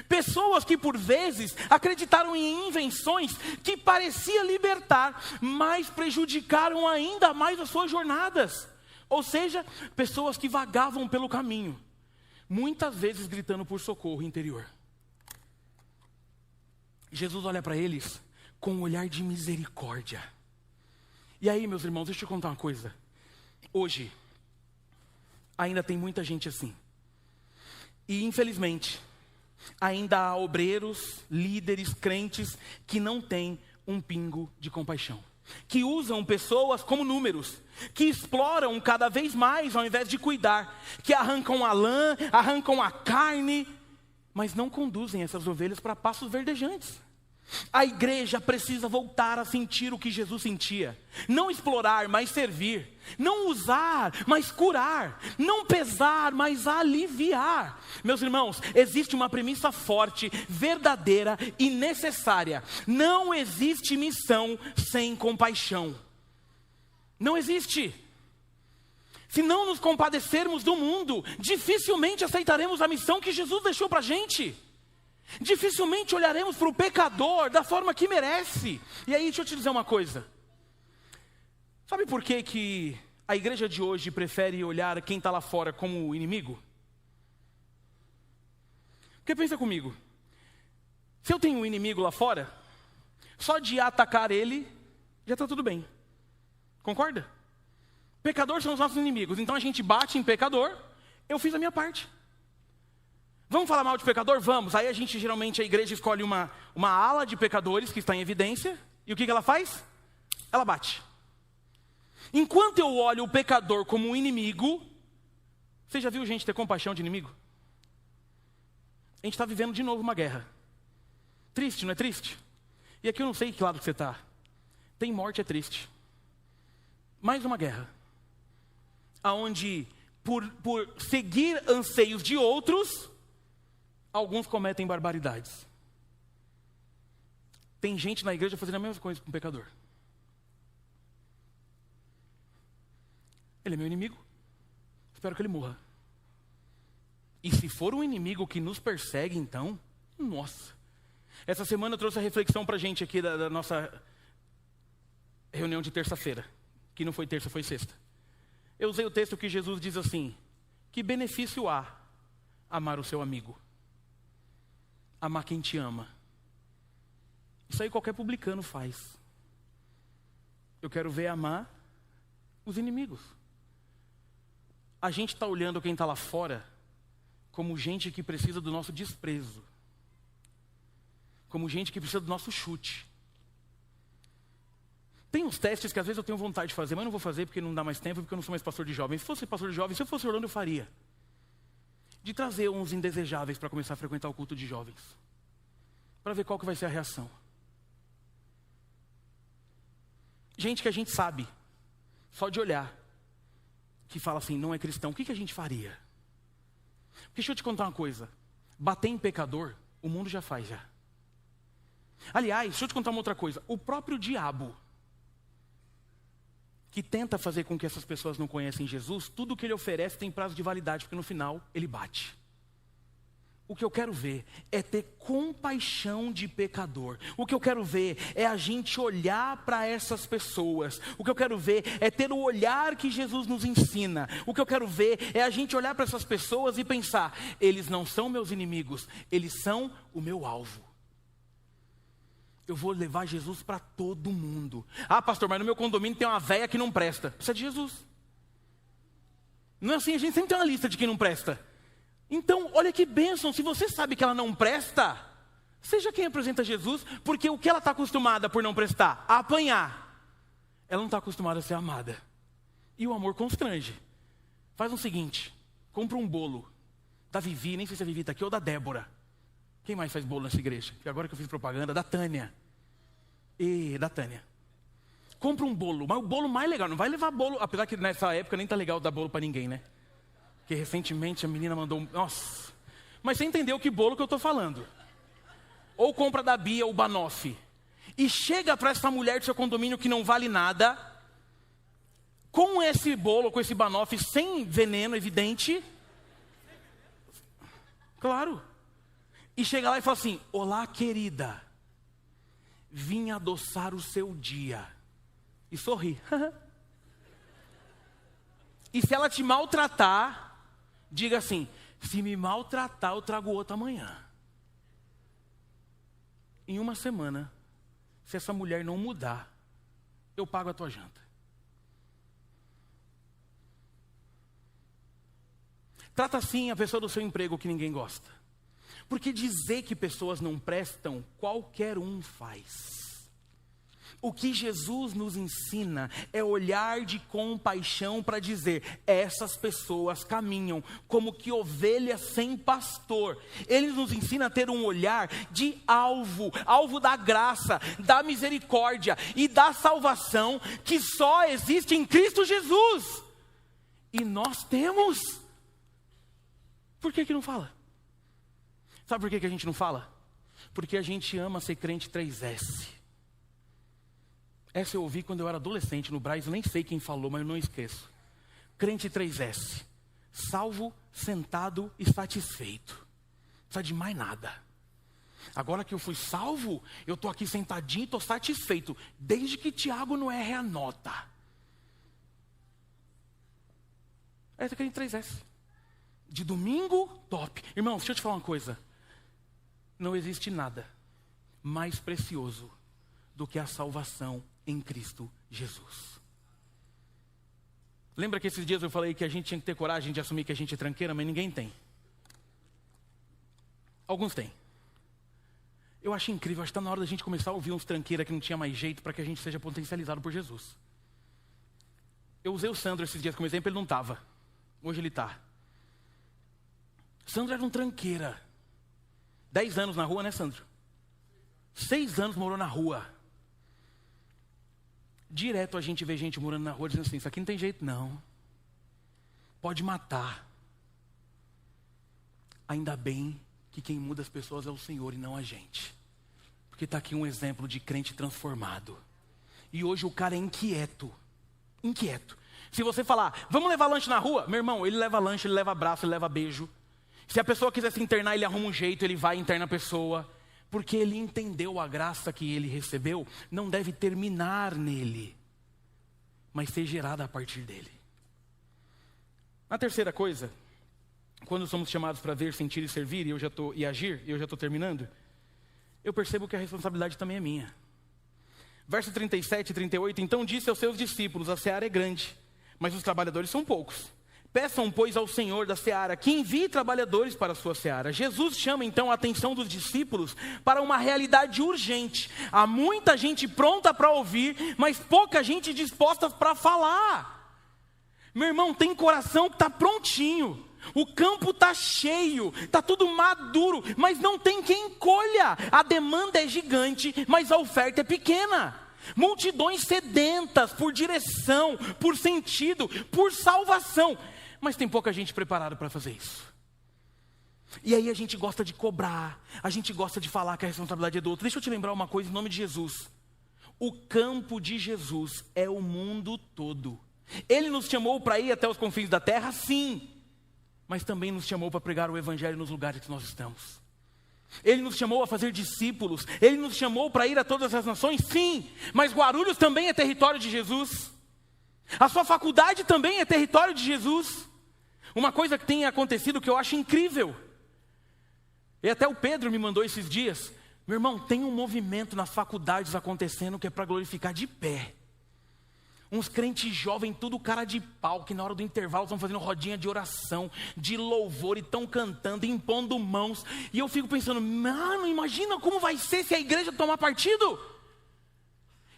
Pessoas que por vezes acreditaram em invenções que pareciam libertar, mas prejudicaram ainda mais as suas jornadas. Ou seja, pessoas que vagavam pelo caminho, muitas vezes gritando por socorro interior. Jesus olha para eles com um olhar de misericórdia. E aí, meus irmãos, deixa eu te contar uma coisa. Hoje, ainda tem muita gente assim. E, infelizmente, ainda há obreiros, líderes, crentes, que não têm um pingo de compaixão. Que usam pessoas como números. Que exploram cada vez mais ao invés de cuidar. Que arrancam a lã, arrancam a carne, mas não conduzem essas ovelhas para pastos verdejantes. A igreja precisa voltar a sentir o que Jesus sentia. Não explorar, mas servir. Não usar, mas curar. Não pesar, mas aliviar. Meus irmãos, existe uma premissa forte, verdadeira e necessária. Não existe missão sem compaixão. Não existe. Se não nos compadecermos do mundo, dificilmente aceitaremos a missão que Jesus deixou para a gente. Dificilmente olharemos para o pecador da forma que merece. E aí, deixa eu te dizer uma coisa. Sabe por que a igreja de hoje prefere olhar quem está lá fora como inimigo? Porque pensa comigo. Se eu tenho um inimigo lá fora, só de atacar ele, já está tudo bem. Concorda? Pecadores são os nossos inimigos. Então a gente bate em pecador, eu fiz a minha parte. Vamos falar mal de pecador? Vamos. Aí geralmente a igreja escolhe uma ala de pecadores que está em evidência. E o que ela faz? Ela bate. Enquanto eu olho o pecador como um inimigo, você já viu gente ter compaixão de inimigo? A gente está vivendo de novo uma guerra. Triste, não é triste? E aqui eu não sei que lado que você está. Tem morte, é triste. Mais uma guerra. Aonde, por seguir anseios de outros, alguns cometem barbaridades. Tem gente na igreja fazendo a mesma coisa com o pecador. Ele é meu inimigo. Espero que ele morra. E se for um inimigo que nos persegue, então, nossa. Essa semana eu trouxe a reflexão para a gente aqui da nossa reunião de terça-feira. Que não foi terça, foi sexta. Eu usei o texto que Jesus diz assim: que benefício há amar o seu amigo? Amar quem te ama. Isso aí qualquer publicano faz. Eu quero ver amar os inimigos. A gente está olhando quem está lá fora como gente que precisa do nosso desprezo. Como gente que precisa do nosso chute. Tem uns testes que às vezes eu tenho vontade de fazer, mas não vou fazer porque não dá mais tempo, porque eu não sou mais pastor de jovens. Se fosse pastor de jovens, se eu fosse Orlando, eu faria. De trazer uns indesejáveis para começar a frequentar o culto de jovens. Para ver qual que vai ser a reação. Gente que a gente sabe, só de olhar, que fala assim, não é cristão, o que a gente faria? Porque deixa eu te contar uma coisa. Bater em pecador, o mundo já faz já. Aliás, deixa eu te contar uma outra coisa. O próprio diabo, que tenta fazer com que essas pessoas não conhecem Jesus, tudo que ele oferece tem prazo de validade, porque no final ele bate. O que eu quero ver é ter compaixão de pecador. O que eu quero ver é a gente olhar para essas pessoas. O que eu quero ver é ter o olhar que Jesus nos ensina. O que eu quero ver é a gente olhar para essas pessoas e pensar, eles não são meus inimigos, eles são o meu alvo. Eu vou levar Jesus para todo mundo. Ah, pastor, mas no meu condomínio tem uma véia que não presta. Precisa de Jesus. Não é assim, a gente sempre tem uma lista de quem não presta. Então, olha que bênção, se você sabe que ela não presta, Seja quem apresenta Jesus, porque o que ela está acostumada por não prestar? A apanhar. Ela não está acostumada a ser amada. E o amor constrange. Faz o seguinte, compra um bolo da Vivi, nem sei se a Vivi está aqui, ou da Débora. Quem mais faz bolo nessa igreja? Porque agora que eu fiz propaganda, da Tânia. Da Tânia. Compra um bolo, mas o bolo mais legal. Não vai levar bolo, apesar que nessa época nem tá legal dar bolo para ninguém, né? Porque recentemente a menina mandou nossa. Mas você entendeu que bolo que eu estou falando. Ou compra da Bia ou Banoffee. E chega para essa mulher do seu condomínio que não vale nada, com esse bolo, com esse Banoffee, sem veneno evidente. Claro. E chega lá e fala assim, olá querida, vim adoçar o seu dia. E sorri. E se ela te maltratar, diga assim, se me maltratar eu trago outro amanhã. Em uma semana, se essa mulher não mudar, eu pago a tua janta. Trata assim a pessoa do seu emprego que ninguém gosta. Porque dizer que pessoas não prestam, qualquer um faz. O que Jesus nos ensina é olhar de compaixão para dizer, essas pessoas caminham como que ovelhas sem pastor. Ele nos ensina a ter um olhar de alvo da graça, da misericórdia e da salvação que só existe em Cristo Jesus. E nós temos. Por que não fala? Sabe por que a gente não fala? Porque a gente ama ser crente 3S. Essa eu ouvi quando eu era adolescente no Braz, eu nem sei quem falou, mas eu não esqueço. Crente 3S. Salvo, sentado e satisfeito. Não precisa de mais nada. Agora que eu fui salvo, eu estou aqui sentadinho e estou satisfeito. Desde que Tiago não erre a nota. Essa é crente 3S. De domingo, top. Irmão, deixa eu te falar uma coisa. Não existe nada mais precioso do que a salvação em Cristo Jesus. Lembra que esses dias eu falei que a gente tinha que ter coragem de assumir que a gente é tranqueira, mas ninguém tem. Alguns têm. Eu acho incrível, acho que está na hora da gente começar a ouvir uns tranqueira que não tinha mais jeito para que a gente seja potencializado por Jesus. Eu usei o Sandro esses dias como exemplo, ele não estava. Hoje ele está. Sandro era um tranqueira. 10 anos na rua, né, Sandro? 6 anos morou na rua. Direto a gente vê gente morando na rua dizendo assim, isso aqui não tem jeito não. Pode matar. Ainda bem que quem muda as pessoas é o Senhor e não a gente. Porque está aqui um exemplo de crente transformado. E hoje o cara é inquieto. Inquieto. Se você falar, vamos levar lanche na rua? Meu irmão, ele leva lanche, ele leva abraço, ele leva beijo. Se a pessoa quiser se internar, ele arruma um jeito, ele vai e interna a pessoa. Porque ele entendeu a graça que ele recebeu, não deve terminar nele, mas ser gerada a partir dele. A terceira coisa, quando somos chamados para ver, sentir e servir, e agir, e eu já estou terminando, eu percebo que a responsabilidade também é minha. Verso 37 e 38, então disse aos seus discípulos, a seara é grande, mas os trabalhadores são poucos. Peçam, pois, ao Senhor da seara que envie trabalhadores para a sua seara. Jesus chama, então, a atenção dos discípulos para uma realidade urgente. Há muita gente pronta para ouvir, mas pouca gente disposta para falar. Meu irmão, tem coração que está prontinho. O campo está cheio, está tudo maduro, mas não tem quem colha. A demanda é gigante, mas a oferta é pequena. Multidões sedentas por direção, por sentido, por salvação. Mas tem pouca gente preparada para fazer isso. E aí a gente gosta de cobrar, a gente gosta de falar que a responsabilidade é do outro. Deixa eu te lembrar uma coisa em nome de Jesus. O campo de Jesus é o mundo todo. Ele nos chamou para ir até os confins da terra, sim. Mas também nos chamou para pregar o evangelho nos lugares que nós estamos. Ele nos chamou a fazer discípulos. Ele nos chamou para ir a todas as nações, sim. Mas Guarulhos também é território de Jesus. A sua faculdade também é território de Jesus. Uma coisa que tem acontecido que eu acho incrível. E até o Pedro me mandou esses dias. Meu irmão, tem um movimento nas faculdades acontecendo que é para glorificar de pé. Uns crentes jovens, tudo cara de pau, que na hora do intervalo estão fazendo rodinha de oração, de louvor, e estão cantando, impondo mãos. E eu fico pensando, mano, imagina como vai ser se a igreja tomar partido.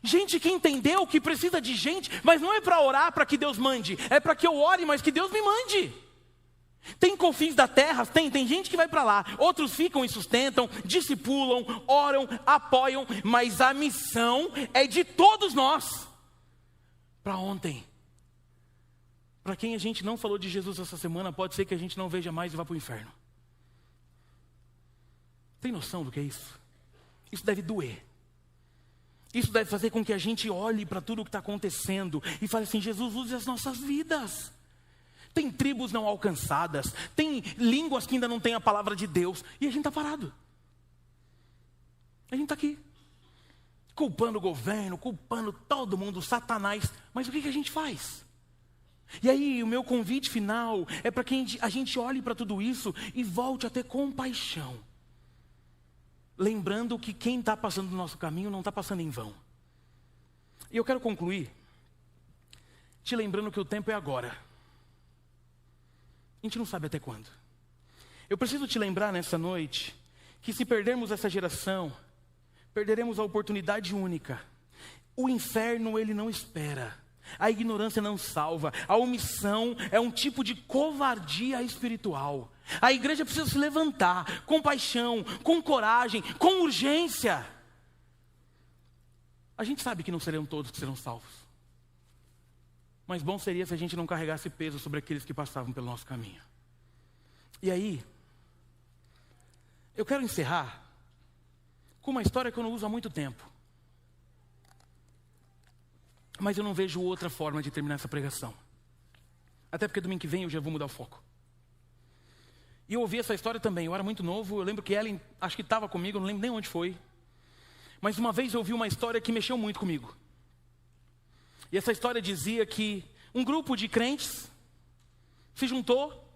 Gente que entendeu que precisa de gente, mas não é para orar para que Deus mande, é para que eu ore, mas que Deus me mande. Tem confins da terra, tem gente que vai para lá, outros ficam e sustentam, discipulam, oram, apoiam, mas a missão é de todos nós. Para ontem. Para quem a gente não falou de Jesus essa semana, pode ser que a gente não veja mais e vá para o inferno. Tem noção do que é isso? Isso deve doer. Isso deve fazer com que a gente olhe para tudo o que está acontecendo e fale assim, Jesus, use as nossas vidas. Tem tribos não alcançadas, tem línguas que ainda não têm a palavra de Deus, e a gente está parado. A gente está aqui. Culpando o governo, culpando todo mundo, Satanás. Mas o que a gente faz? E aí, o meu convite final é para que a gente olhe para tudo isso e volte a ter compaixão. Lembrando que quem está passando no nosso caminho não está passando em vão. E eu quero concluir te lembrando que o tempo é agora. A gente não sabe até quando. Eu preciso te lembrar nessa noite que se perdermos essa geração, perderemos a oportunidade única. O inferno, ele não espera. A ignorância não salva. A omissão é um tipo de covardia espiritual. A igreja precisa se levantar com paixão, com coragem, com urgência. A gente sabe que não serão todos que serão salvos. Mas bom seria se a gente não carregasse peso sobre aqueles que passavam pelo nosso caminho. E aí, eu quero encerrar com uma história que eu não uso há muito tempo. Mas eu não vejo outra forma de terminar essa pregação. Até porque domingo que vem eu já vou mudar o foco. E eu ouvi essa história também, eu era muito novo, eu lembro que Ellen, acho que estava comigo, eu não lembro nem onde foi. Mas uma vez eu ouvi uma história que mexeu muito comigo. E essa história dizia que um grupo de crentes se juntou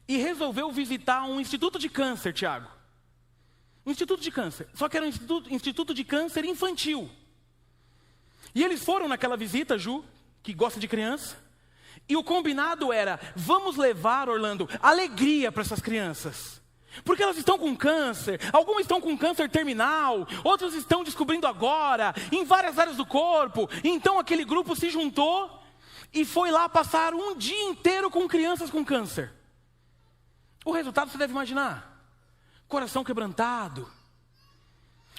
e resolveu visitar um instituto de câncer, Tiago. Um instituto de câncer, só que era um instituto de câncer infantil. E eles foram naquela visita, Ju, que gosta de criança, e o combinado era, vamos levar, Orlando, alegria para essas crianças. Porque elas estão com câncer, algumas estão com câncer terminal, outras estão descobrindo agora, em várias áreas do corpo. Então aquele grupo se juntou e foi lá passar um dia inteiro com crianças com câncer. O resultado você deve imaginar. Coração quebrantado,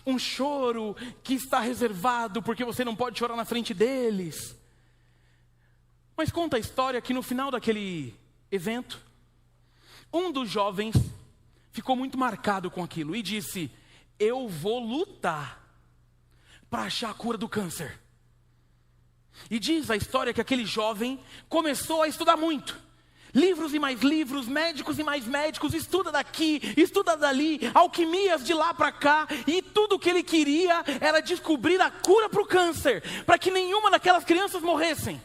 um choro que está reservado porque você não pode chorar na frente deles. Mas conta a história que no final daquele evento, um dos jovens ficou muito marcado com aquilo e disse, eu vou lutar para achar a cura do câncer. E diz a história que aquele jovem começou a estudar muito. Livros e mais livros, médicos e mais médicos, estuda daqui, estuda dali, alquimias de lá para cá, e tudo o que ele queria era descobrir a cura para o câncer, para que nenhuma daquelas crianças morressem.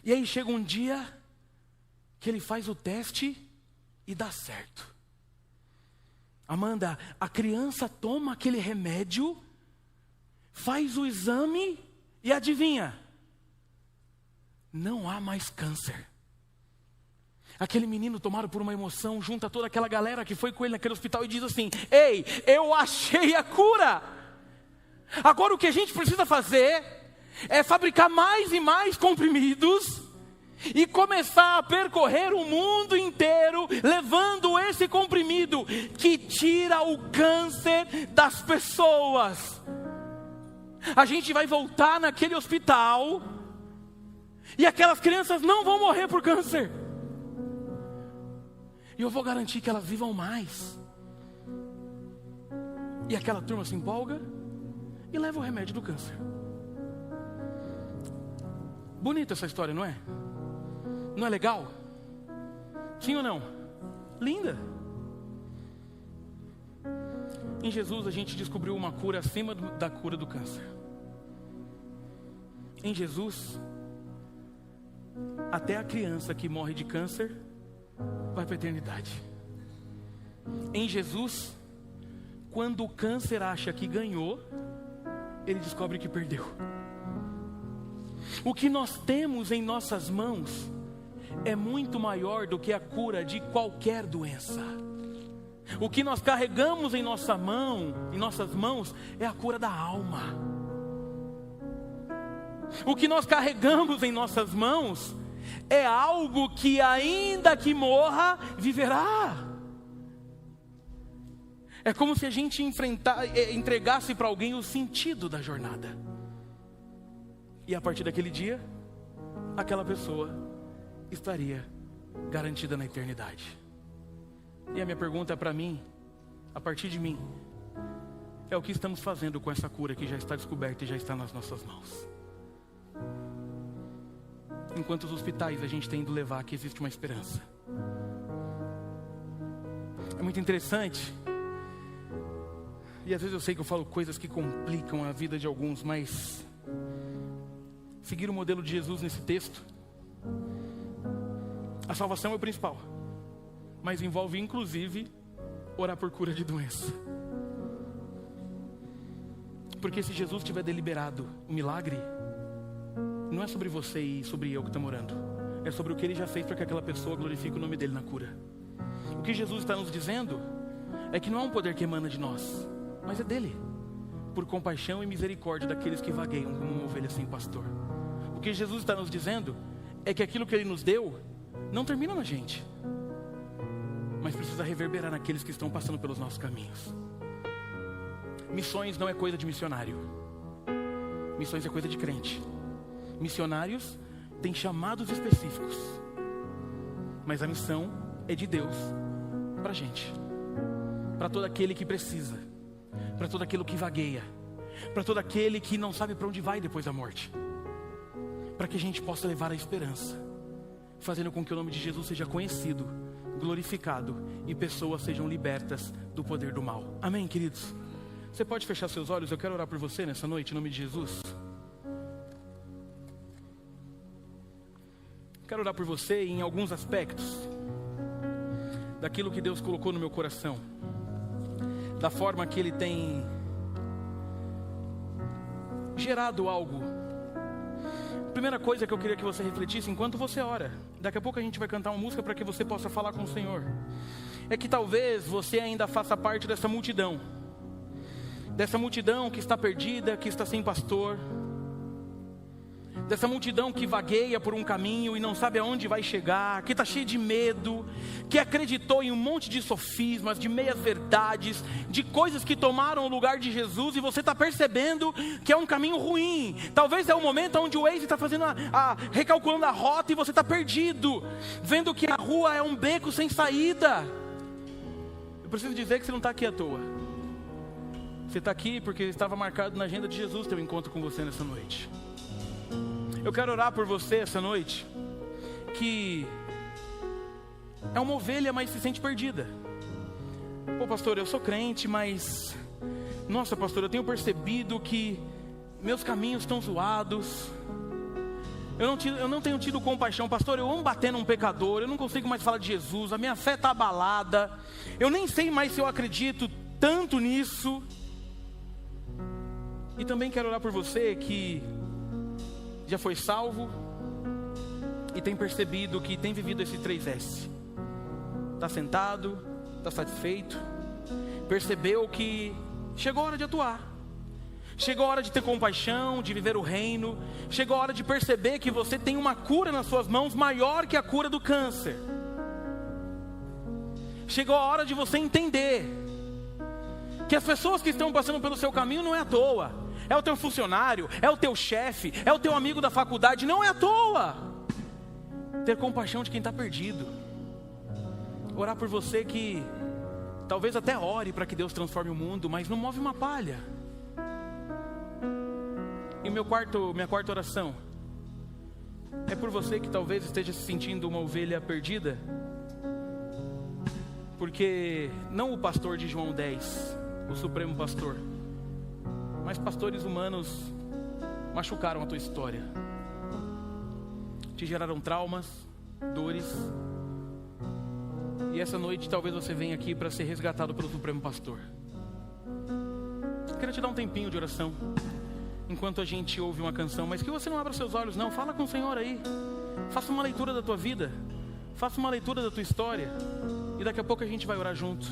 E aí chega um dia que ele faz o teste e dá certo. Amanda, a criança toma aquele remédio, faz o exame e adivinha? Não há mais câncer. Aquele menino, tomado por uma emoção, junta toda aquela galera que foi com ele naquele hospital e diz assim, ei, eu achei a cura. Agora o que a gente precisa fazer é fabricar mais e mais comprimidos e começar a percorrer o mundo inteiro, levando esse comprimido que tira o câncer das pessoas. A gente vai voltar naquele hospital e aquelas crianças não vão morrer por câncer. E eu vou garantir que elas vivam mais. E aquela turma se empolga e leva o remédio do câncer. Bonita essa história, não é? Não é legal? Sim ou não? Linda. Em Jesus a gente descobriu uma cura acima da cura do câncer. Em Jesus, até a criança que morre de câncer vai para a eternidade. Em Jesus, quando o câncer acha que ganhou, ele descobre que perdeu. O que nós temos em nossas mãos é muito maior do que a cura de qualquer doença. O que nós carregamos em nossas mãos, é a cura da alma. O que nós carregamos em nossas mãos é algo que, ainda que morra, viverá. É como se a gente entregasse para alguém o sentido da jornada. E a partir daquele dia, aquela pessoa estaria garantida na eternidade. E a minha pergunta para mim, a partir de mim, é o que estamos fazendo com essa cura que já está descoberta e já está nas nossas mãos. Em quantos hospitais a gente tem ido levar que existe uma esperança? É muito interessante. E às vezes eu sei que eu falo coisas que complicam a vida de alguns, mas seguir o modelo de Jesus nesse texto, a salvação é o principal, mas envolve inclusive orar por cura de doença. Porque se Jesus tiver deliberado o milagre, não é sobre você e sobre eu que estamos orando, é sobre o que Ele já fez para que aquela pessoa glorifique o nome dEle na cura. O que Jesus está nos dizendo é que não é um poder que emana de nós, mas é dEle, por compaixão e misericórdia daqueles que vagueiam como uma ovelha sem pastor. O que Jesus está nos dizendo é que aquilo que Ele nos deu não termina na gente, mas precisa reverberar naqueles que estão passando pelos nossos caminhos. Missões não é coisa de missionário, missões é coisa de crente. Missionários têm chamados específicos, mas a missão é de Deus para a gente, para todo aquele que precisa, para todo aquele que vagueia, para todo aquele que não sabe para onde vai depois da morte, para que a gente possa levar a esperança, fazendo com que o nome de Jesus seja conhecido, glorificado e pessoas sejam libertas do poder do mal. Amém, queridos? Você pode fechar seus olhos? Eu quero orar por você nessa noite, em nome de Jesus. Quero orar por você em alguns aspectos daquilo que Deus colocou no meu coração, da forma que Ele tem gerado algo. Primeira coisa que eu queria que você refletisse enquanto você ora, daqui a pouco a gente vai cantar uma música para que você possa falar com o Senhor, é que talvez você ainda faça parte dessa multidão que está perdida, que está sem pastor, dessa multidão que vagueia por um caminho e não sabe aonde vai chegar, que está cheio de medo, que acreditou em um monte de sofismas, de meias verdades, de coisas que tomaram o lugar de Jesus, e você está percebendo que é um caminho ruim. Talvez é o momento onde o Waze está fazendo recalculando a rota e você está perdido, vendo que a rua é um beco sem saída. Eu preciso dizer que você não está aqui à toa. Você está aqui porque estava marcado na agenda de Jesus ter um encontro com você nessa noite. Eu quero orar por você essa noite, que é uma ovelha, mas se sente perdida. Pô, pastor, eu sou crente, mas nossa, pastor, eu tenho percebido que meus caminhos estão zoados. Eu não tenho tido compaixão. Pastor, eu amo bater num pecador, eu não consigo mais falar de Jesus, a minha fé está abalada, eu nem sei mais se eu acredito tanto nisso. E também quero orar por você que já foi salvo e tem percebido que tem vivido esse 3S. Está sentado, está satisfeito, percebeu que chegou a hora de atuar, chegou a hora de ter compaixão, de viver o reino, chegou a hora de perceber que você tem uma cura nas suas mãos maior que a cura do câncer. Chegou a hora de você entender que as pessoas que estão passando pelo seu caminho não é à toa. É o teu funcionário, é o teu chefe, é o teu amigo da faculdade, não é à toa. Ter compaixão de quem está perdido. Orar por você que talvez até ore para que Deus transforme o mundo, mas não move uma palha. E minha quarta oração é por você que talvez esteja se sentindo uma ovelha perdida, porque não o pastor de João 10, o supremo pastor, mas pastores humanos machucaram a tua história, te geraram traumas, dores, e essa noite talvez você venha aqui para ser resgatado pelo supremo pastor. Eu quero te dar um tempinho de oração, enquanto a gente ouve uma canção, mas que você não abra seus olhos não, fala com o Senhor aí, faça uma leitura da tua vida, faça uma leitura da tua história, e daqui a pouco a gente vai orar junto.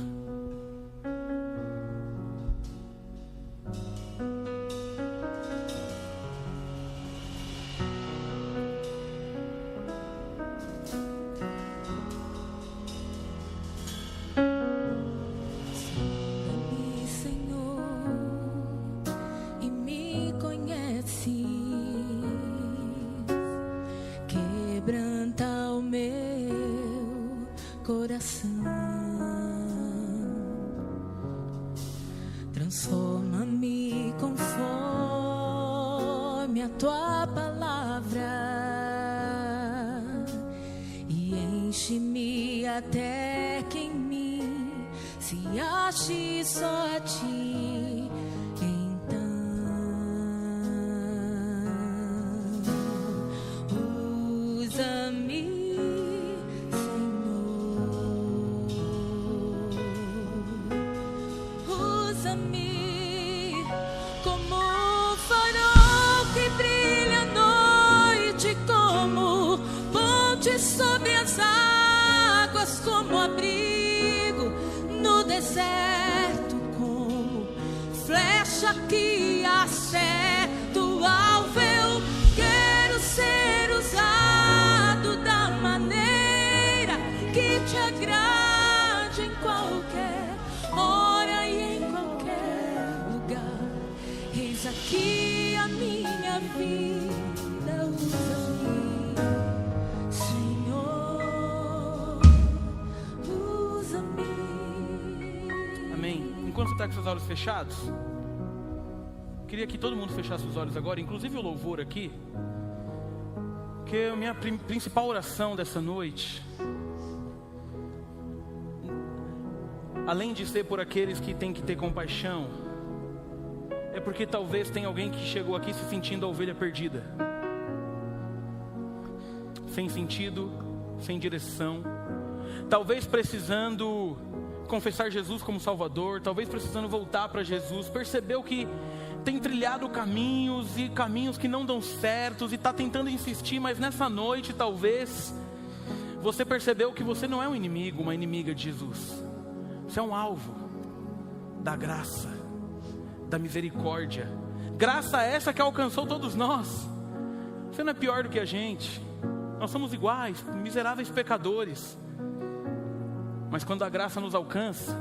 Transforma-me conforme a tua palavra e enche-me até que em mim se ache só a ti. Então usa-me, como um farol que brilha à noite, como ponte sobre as águas, como abrigo no deserto, como flecha que acerta o alvo. Eu quero ser usado da maneira que te agrade em qualquer hora e em qualquer lugar. Eis aqui a minha vida, usa-me, Senhor, usa-me. Amém. Enquanto você está com seus olhos fechados, queria que todo mundo fechasse os olhos agora, inclusive o louvor aqui, que a minha principal oração dessa noite, além de ser por aqueles que têm que ter compaixão, é porque talvez tenha alguém que chegou aqui se sentindo a ovelha perdida, sem sentido, sem direção, talvez precisando confessar Jesus como Salvador, talvez precisando voltar para Jesus, percebeu que tem trilhado caminhos e caminhos que não dão certos e está tentando insistir, mas nessa noite talvez você percebeu que você não é um inimigo, uma inimiga de Jesus. Você é um alvo da graça, da misericórdia. Graça essa que alcançou todos nós. Você não é pior do que a gente. Nós somos iguais, miseráveis pecadores. Mas quando a graça nos alcança,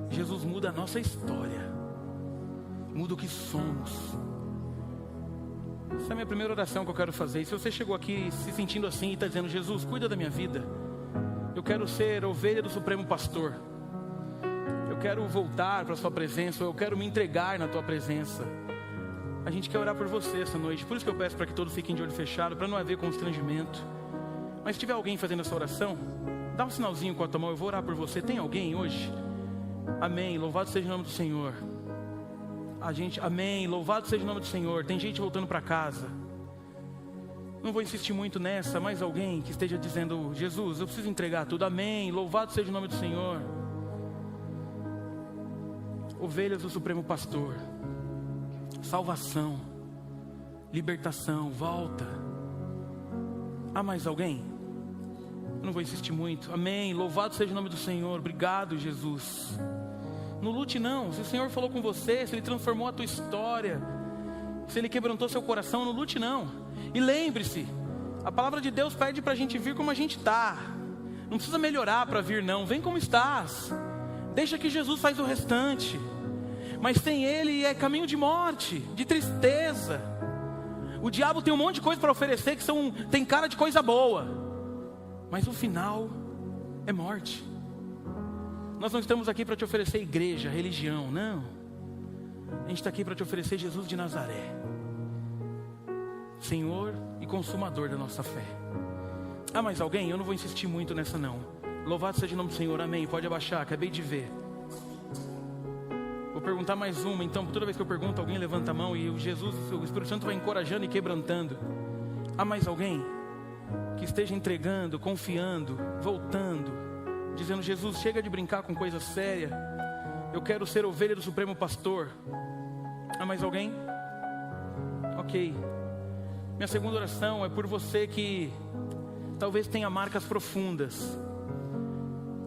Jesus muda a nossa história. Muda o que somos. Essa é a minha primeira oração que eu quero fazer. E se você chegou aqui se sentindo assim e está dizendo: Jesus, cuida da minha vida. Eu quero ser ovelha do Supremo Pastor. Eu quero voltar para a sua presença, eu quero me entregar na tua presença. A gente quer orar por você essa noite. Por isso que eu peço para que todos fiquem de olho fechado, para não haver constrangimento. Mas se tiver alguém fazendo essa oração, dá um sinalzinho com a tua mão, eu vou orar por você. Tem alguém hoje? Amém, louvado seja o nome do Senhor. Amém, louvado seja o nome do Senhor. Tem gente voltando para casa. Não vou insistir muito nessa, mas alguém que esteja dizendo: Jesus, eu preciso entregar tudo. Amém, louvado seja o nome do Senhor. Ovelhas do Supremo Pastor, salvação, libertação, volta. Há mais alguém? Eu não vou insistir muito. Amém, louvado seja o nome do Senhor. Obrigado, Jesus. Não lute não. Se o Senhor falou com você, se Ele transformou a tua história, se Ele quebrantou seu coração, não lute não. E lembre-se, a palavra de Deus pede para a gente vir como a gente está. Não precisa melhorar para vir não. Vem como estás. Deixa que Jesus faz o restante. Mas sem Ele é caminho de morte, de tristeza. O diabo tem um monte de coisa para oferecer que tem cara de coisa boa, mas o final é morte. Nós não estamos aqui para te oferecer igreja, religião, não. A gente está aqui para te oferecer Jesus de Nazaré, Senhor e Consumador da nossa fé. Ah, mais alguém? Eu não vou insistir muito nessa não. Louvado seja o nome do Senhor, amém. Pode abaixar, acabei de ver. Vou perguntar mais uma, então toda vez que eu pergunto, alguém levanta a mão e o Espírito Santo vai encorajando e quebrantando. Há mais alguém que esteja entregando, confiando, voltando, dizendo: Jesus, chega de brincar com coisa séria, eu quero ser ovelha do Supremo Pastor. Há mais alguém? Ok. Minha segunda oração é por você que talvez tenha marcas profundas.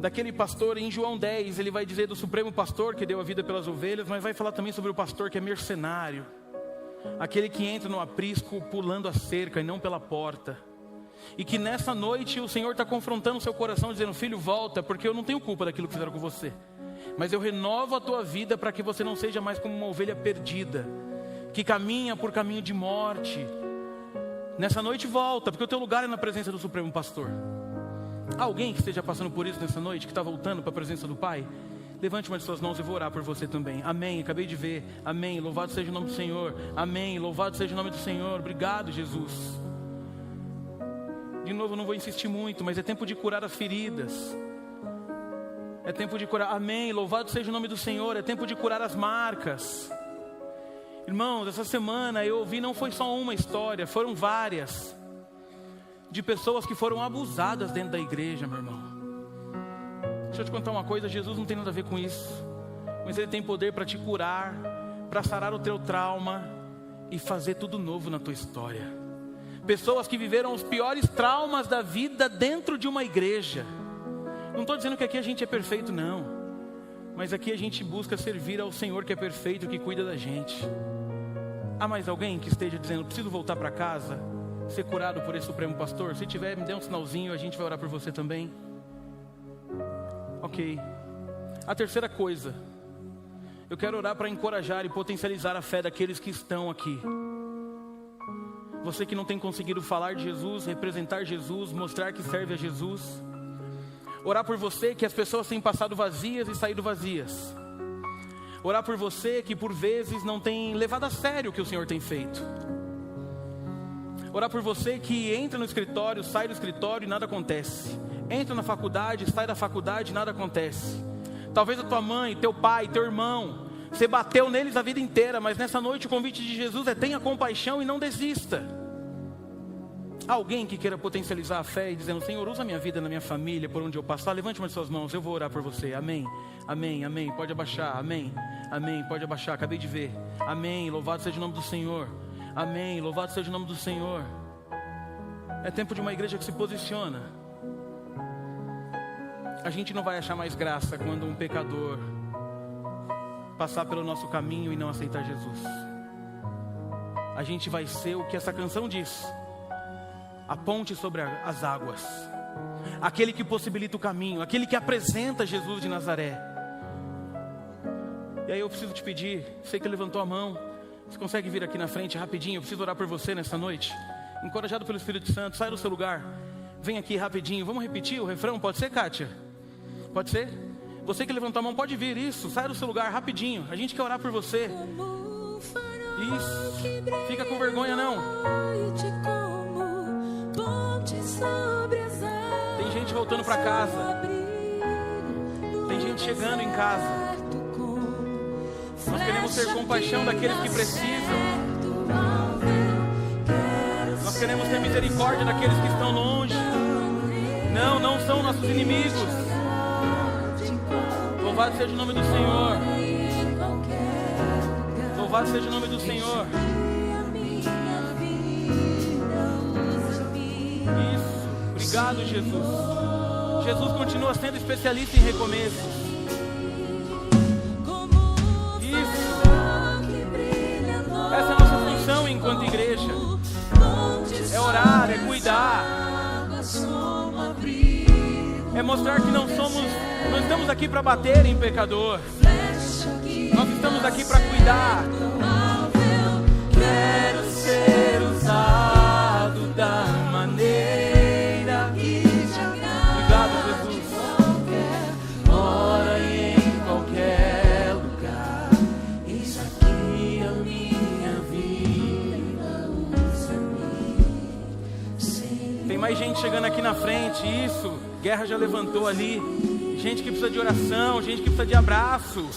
Daquele pastor em João 10, ele vai dizer do supremo pastor que deu a vida pelas ovelhas, mas vai falar também sobre o pastor que é mercenário. Aquele que entra no aprisco pulando a cerca e não pela porta. E que nessa noite o Senhor está confrontando o seu coração, dizendo: filho, volta, porque eu não tenho culpa daquilo que fizeram com você. Mas eu renovo a tua vida para que você não seja mais como uma ovelha perdida, que caminha por caminho de morte. Nessa noite volta, porque o teu lugar é na presença do supremo pastor. Alguém que esteja passando por isso nessa noite, que está voltando para a presença do Pai, levante uma de suas mãos e vou orar por você também. Amém, acabei de ver. Amém, louvado seja o nome do Senhor. Amém, louvado seja o nome do Senhor. Obrigado, Jesus. De novo, não vou insistir muito, mas é tempo de curar as feridas. É tempo de curar. Amém, louvado seja o nome do Senhor. É tempo de curar as marcas. Irmãos, essa semana eu ouvi, não foi só uma história, foram várias, de pessoas que foram abusadas dentro da igreja, meu irmão. Deixa eu te contar uma coisa, Jesus não tem nada a ver com isso, mas Ele tem poder para te curar, para sarar o teu trauma e fazer tudo novo na tua história. Pessoas que viveram os piores traumas da vida dentro de uma igreja. Não estou dizendo que aqui a gente é perfeito, não, mas aqui a gente busca servir ao Senhor que é perfeito, que cuida da gente. Há mais alguém que esteja dizendo: preciso voltar para casa, ser curado por esse supremo pastor? Se tiver, me dê um sinalzinho, a gente vai orar por você também. Ok. A terceira coisa, eu quero orar para encorajar e potencializar a fé daqueles que estão aqui. Você que não tem conseguido falar de Jesus, representar Jesus, mostrar que serve a Jesus. Orar por você que as pessoas têm passado vazias e saído vazias. Orar por você que por vezes não tem levado a sério o que o Senhor tem feito. Orar por você que entra no escritório, sai do escritório e nada acontece. Entra na faculdade, sai da faculdade e nada acontece. Talvez a tua mãe, teu pai, teu irmão, você bateu neles a vida inteira, mas nessa noite o convite de Jesus é: tenha compaixão e não desista. Alguém que queira potencializar a fé e dizendo: Senhor, usa a minha vida, na minha família, por onde eu passar, levante uma de suas mãos, eu vou orar por você. Amém, amém, amém, pode abaixar. Amém, amém, pode abaixar, acabei de ver. Amém, louvado seja o nome do Senhor. Amém, louvado seja o nome do Senhor. É tempo de uma igreja que se posiciona. A gente não vai achar mais graça quando um pecador passar pelo nosso caminho e não aceitar Jesus. A gente vai ser o que essa canção diz: a ponte sobre as águas, aquele que possibilita o caminho, aquele que apresenta Jesus de Nazaré. E aí eu preciso te pedir, sei que levantou a mão, você consegue vir aqui na frente rapidinho? Eu preciso orar por você nessa noite. Encorajado pelo Espírito Santo, sai do seu lugar, vem aqui rapidinho. Vamos repetir o refrão, pode ser, Kátia? Pode ser? Você que levantou a mão pode vir, isso, sai do seu lugar rapidinho. A gente quer orar por você. Isso, fica com vergonha não. Tem gente voltando para casa. Tem gente chegando em casa. Nós queremos ter compaixão daqueles que precisam. Nós queremos ter misericórdia daqueles que estão longe. Não são nossos inimigos. Louvado seja o nome do Senhor. Louvado seja o nome do Senhor. Obrigado, Jesus. Jesus continua sendo especialista em recomeços. Isso. Essa é a nossa função enquanto igreja. É orar, é cuidar. É mostrar que não estamos aqui para bater em pecador. Nós estamos aqui para cuidar. Quero ser usado da maneira que te agrada. Obrigado, Jesus. Ora e em qualquer lugar. Eis aqui a minha vida, usa-me. Tem mais gente chegando aqui na frente. Isso, Guerra já levantou ali. Gente que precisa de oração, gente que precisa de abraço.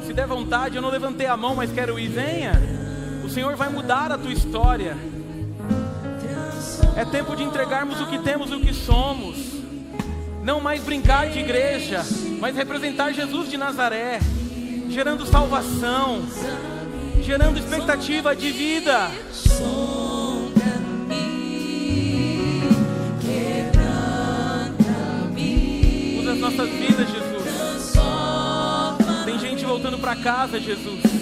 Se der vontade, eu não levantei a mão, mas quero ir, venha. O Senhor vai mudar a tua história. É tempo de entregarmos o que temos e o que somos. Não mais brincar de igreja, mas representar Jesus de Nazaré, gerando salvação. gerando expectativa de vida. Sonda-me, quebranta-me. Usa as nossas vidas, Jesus. Transforma-me. Tem gente voltando para casa, Jesus.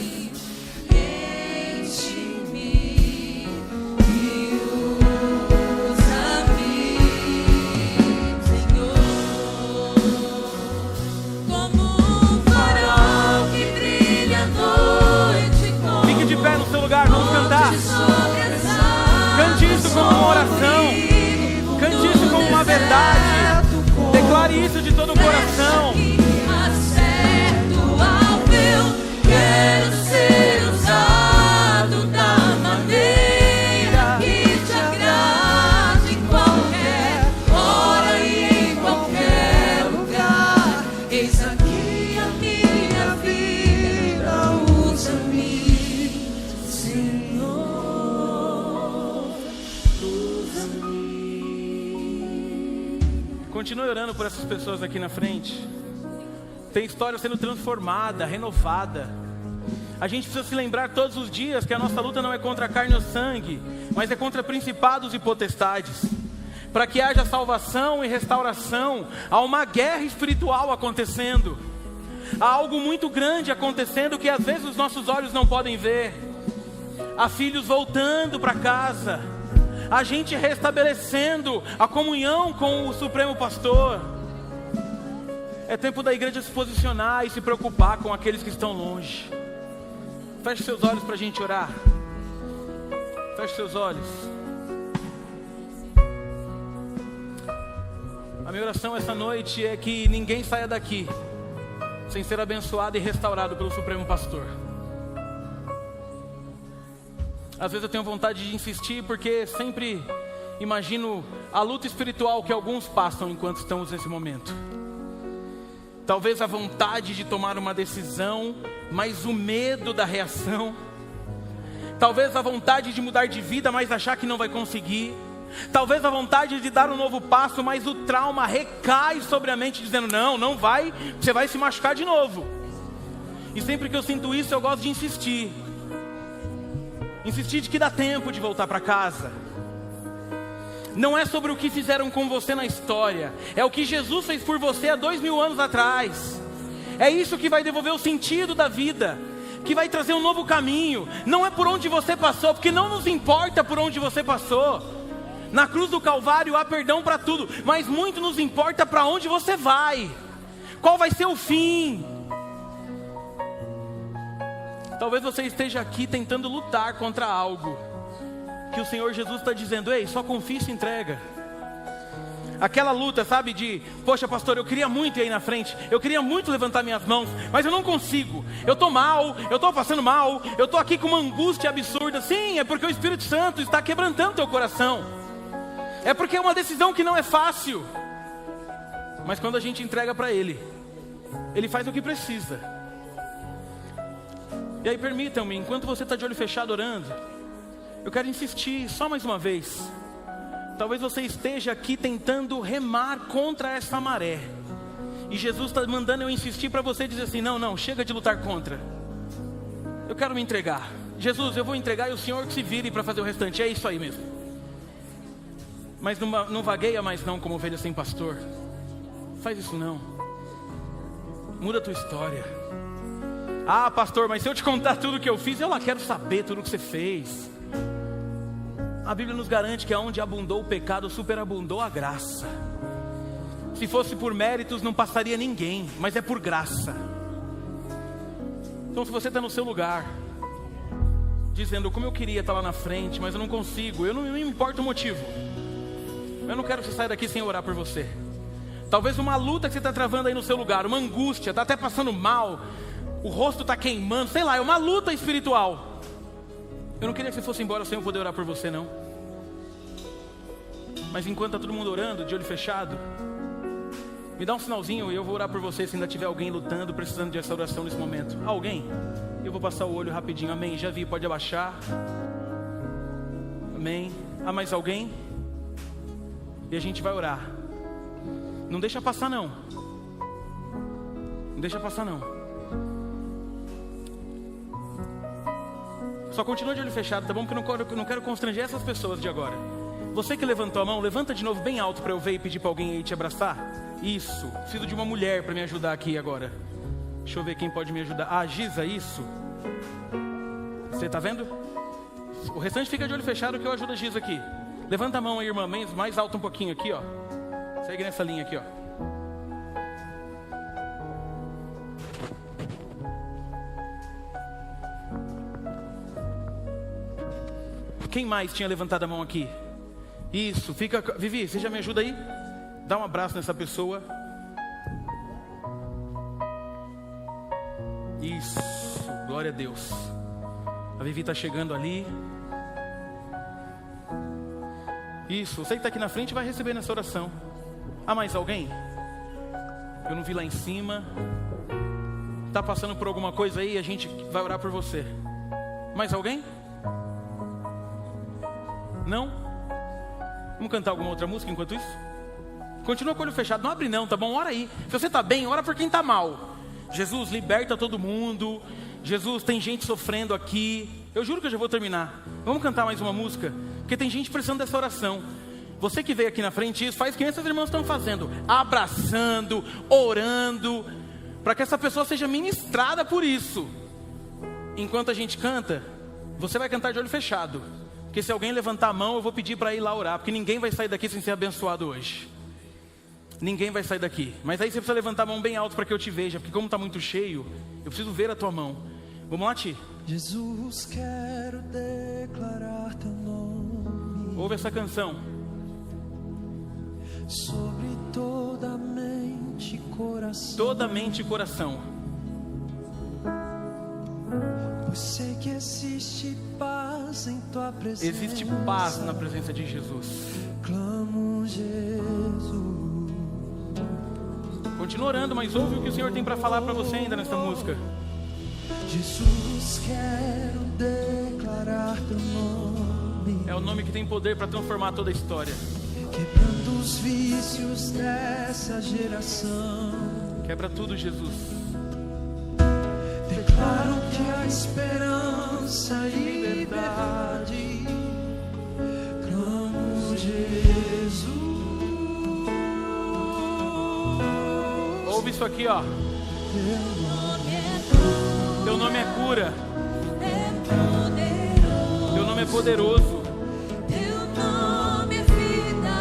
Vamos cantar. Cante isso como uma oração. Cante isso como uma verdade. Declare isso de todo o coração. Quero ser usado da maneira que te agrade em qualquer hora e em qualquer lugar. Eis aqui a minha vida, usa-me. Continue orando por essas pessoas aqui na frente. Tem história sendo transformada, renovada. A gente precisa se lembrar todos os dias que a nossa luta não é contra a carne ou sangue, mas é contra principados e potestades. Para que haja salvação e restauração, há uma guerra espiritual acontecendo. Há algo muito grande acontecendo que às vezes os nossos olhos não podem ver. Há filhos voltando para casa. A gente restabelecendo a comunhão com o Supremo Pastor. É tempo da igreja se posicionar e se preocupar com aqueles que estão longe. Feche seus olhos para a gente orar. Feche seus olhos. A minha oração essa noite é que ninguém saia daqui sem ser abençoado e restaurado pelo Supremo Pastor. Às vezes eu tenho vontade de insistir porque sempre imagino a luta espiritual que alguns passam enquanto estamos nesse momento. Talvez a vontade de tomar uma decisão, mas o medo da reação. Talvez a vontade de mudar de vida, mas achar que não vai conseguir. Talvez a vontade de dar um novo passo, mas o trauma recai sobre a mente dizendo não vai, você vai se machucar de novo. E sempre que eu sinto isso eu gosto de insistir. Insistir de que dá tempo de voltar para casa. Não é sobre o que fizeram com você na história. É o que Jesus fez por você há 2000 anos atrás. É isso que vai devolver o sentido da vida, que vai trazer um novo caminho. Não é por onde você passou, porque não nos importa por onde você passou. Na cruz do Calvário há perdão para tudo, mas muito nos importa para onde você vai. Qual vai ser o fim? Talvez você esteja aqui tentando lutar contra algo que o Senhor Jesus está dizendo: ei, só confia e se entrega. Aquela luta, sabe, de poxa pastor, eu queria muito ir aí na frente, eu queria muito levantar minhas mãos, mas eu não consigo, eu estou mal, eu estou passando mal, eu estou aqui com uma angústia absurda. Sim, é porque o Espírito Santo está quebrantando teu coração. É porque é uma decisão que não é fácil, mas quando a gente entrega para Ele, Ele faz o que precisa. E aí permitam-me, enquanto você está de olho fechado orando, eu quero insistir só mais uma vez. Talvez você esteja aqui tentando remar contra essa maré, e Jesus está mandando eu insistir para você dizer assim: não, chega de lutar contra. Eu quero me entregar. Jesus, eu vou entregar e o Senhor que se vire para fazer o restante. É isso aí mesmo. Mas não vagueia mais não como ovelha sem pastor. Faz isso não. Muda a tua história. Ah, pastor, mas se eu te contar tudo que eu fiz, eu lá quero saber tudo que você fez. A Bíblia nos garante que aonde abundou o pecado, superabundou a graça. Se fosse por méritos, não passaria ninguém, mas é por graça. Então se você está no seu lugar, dizendo como eu queria estar lá na frente, mas eu não consigo, eu não me importa o motivo. Eu não quero que você saia daqui sem orar por você. Talvez uma luta que você está travando aí no seu lugar, uma angústia, está até passando mal, o rosto está queimando, sei lá, é uma luta espiritual. Eu não queria que você fosse embora sem eu poder orar por você, não. Mas enquanto está todo mundo orando, de olho fechado, me dá um sinalzinho e eu vou orar por você se ainda tiver alguém lutando, precisando de essa oração nesse momento. Alguém? Eu vou passar o olho rapidinho, amém, já vi, pode abaixar. Amém. Há mais alguém? E a gente vai orar. Não deixa passar não. Não deixa passar não. Só continua de olho fechado, tá bom? Porque eu não quero constranger essas pessoas de agora. Você que levantou a mão, levanta de novo bem alto para eu ver e pedir para alguém aí te abraçar. Isso, preciso de uma mulher para me ajudar aqui agora. Deixa eu ver quem pode me ajudar. Ah, Giza, isso. Você tá vendo? O restante fica de olho fechado que eu ajudo a Giza aqui. Levanta a mão aí, irmã, mais alto um pouquinho aqui, ó. Segue nessa linha aqui, ó. Quem mais tinha levantado a mão aqui? Isso, fica... Vivi, você já me ajuda aí? Dá um abraço nessa pessoa. Isso, glória a Deus. A Vivi está chegando ali. Isso, você que está aqui na frente vai receber nessa oração. Há mais alguém? Eu não vi lá em cima. Está passando por alguma coisa aí? A gente vai orar por você. Mais alguém? Não? Vamos cantar alguma outra música enquanto isso? Continua com o olho fechado, não abre não, tá bom? Ora aí. Se você está bem, ora por quem está mal. Jesus, liberta todo mundo. Jesus, tem gente sofrendo aqui. Eu juro que eu já vou terminar. Vamos cantar mais uma música? Porque tem gente precisando dessa oração. Você que veio aqui na frente, isso faz que essas irmãs estão fazendo. Abraçando, orando, para que essa pessoa seja ministrada por isso. Enquanto a gente canta, você vai cantar de olho fechado. Porque se alguém levantar a mão, eu vou pedir para ir lá orar. Porque ninguém vai sair daqui sem ser abençoado hoje. Ninguém vai sair daqui. Mas aí você precisa levantar a mão bem alto para que eu te veja. Porque como está muito cheio, eu preciso ver a tua mão. Vamos lá, Ti? Jesus, quero declarar teu nome. Ouve essa canção. Sobre toda mente e coração. Toda mente e coração. Pois sei que existe paz em tua presença. Existe paz na presença de Jesus. Clamo Jesus. Continua orando, mas ouve o que o Senhor tem para falar para você ainda nessa música. Jesus, quero declarar teu nome. É o nome que tem poder para transformar toda a história. Quebrando os vícios dessa geração. Quebra tudo, Jesus. Declaro que há esperança e liberdade. Clamo Jesus. Ouve isso aqui, ó. Teu nome é cura. Teu nome é poderoso. Teu nome é vida.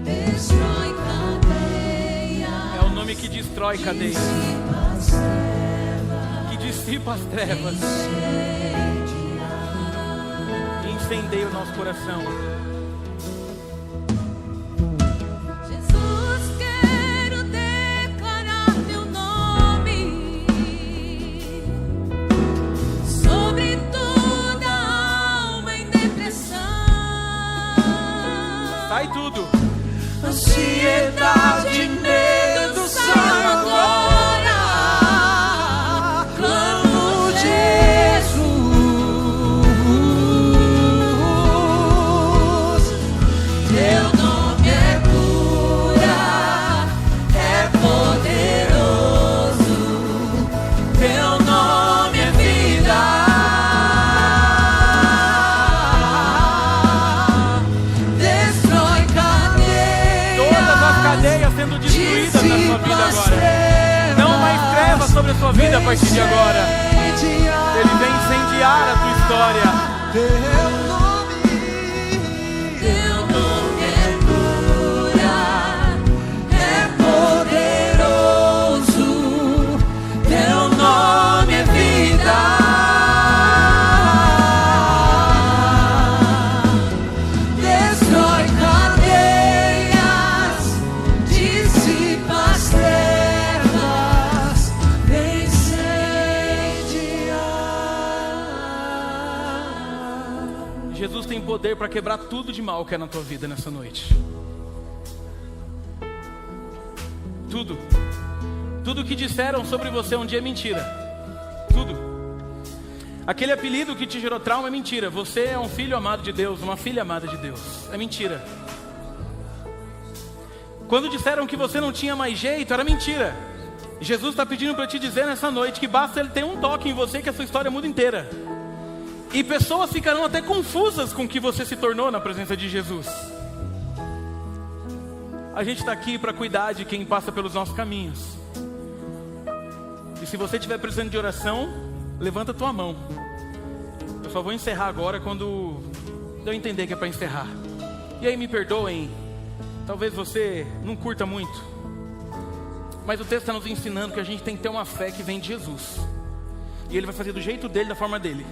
Destrói cadeia. É o nome que destrói cadeias. Que dissipa as trevas. E incendeia o nosso coração. Sai tudo. Ansiedade, medo, sai agora. Clamo Jesus. Teu nome é cura, é poderoso. Teu nome é vida. Cadeias sendo destruídas na sua vida agora. Não mais trevas sobre a sua vida a partir de agora. Ele vem incendiar a tua história. Teu nome é cura, é poderoso. Teu nome é vida. Destrói cadeias, dissipa as trevas, vem incendiar. Jesus tem poder para quebrar tudo de mal que é na tua vida nessa noite. Tudo. Tudo que disseram sobre você um dia é mentira. Tudo. Aquele apelido que te gerou trauma é mentira. Você é um filho amado de Deus, uma filha amada de Deus. É mentira. Quando disseram que você não tinha mais jeito, era mentira. Jesus está pedindo para te dizer nessa noite que basta Ele ter um toque em você que a sua história muda inteira. E pessoas ficarão até confusas com o que você se tornou na presença de Jesus. A gente está aqui para cuidar de quem passa pelos nossos caminhos. E se você estiver precisando de oração, levanta a tua mão. Eu só vou encerrar agora quando eu entender que é para encerrar. E aí me perdoem, talvez você não curta muito, mas o texto está nos ensinando que a gente tem que ter uma fé que vem de Jesus. E Ele vai fazer do jeito dele, da forma dele.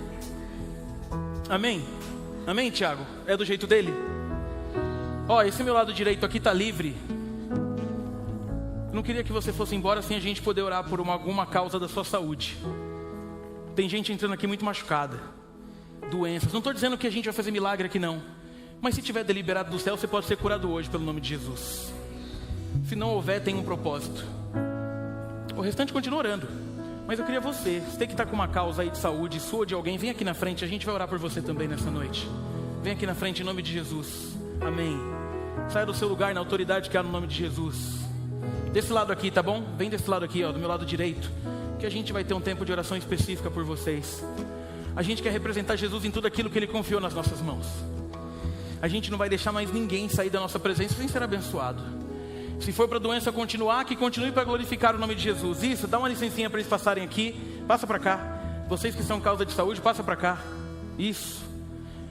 Amém? Amém, Tiago? É do jeito dele? Ó, esse meu lado direito aqui está livre. Eu não queria que você fosse embora sem a gente poder orar por alguma causa da sua saúde. Tem gente entrando aqui muito machucada, doenças. Não estou dizendo que a gente vai fazer milagre aqui não, mas se tiver deliberado do céu, você pode ser curado hoje pelo nome de Jesus. Se não houver, tem um propósito. O restante continua orando. Mas eu queria você que está com uma causa aí de saúde, sua ou de alguém, vem aqui na frente, a gente vai orar por você também nessa noite. Vem aqui na frente em nome de Jesus. Amém. Saia do seu lugar na autoridade que há no nome de Jesus. Desse lado aqui, tá bom? Vem desse lado aqui, ó, do meu lado direito, que a gente vai ter um tempo de oração específica por vocês. A gente quer representar Jesus em tudo aquilo que Ele confiou nas nossas mãos. A gente não vai deixar mais ninguém sair da nossa presença sem ser abençoado. Se for para a doença continuar, que continue para glorificar o nome de Jesus. Isso, dá uma licencinha para eles passarem aqui. Passa para cá. Vocês que são causa de saúde, passa para cá. Isso.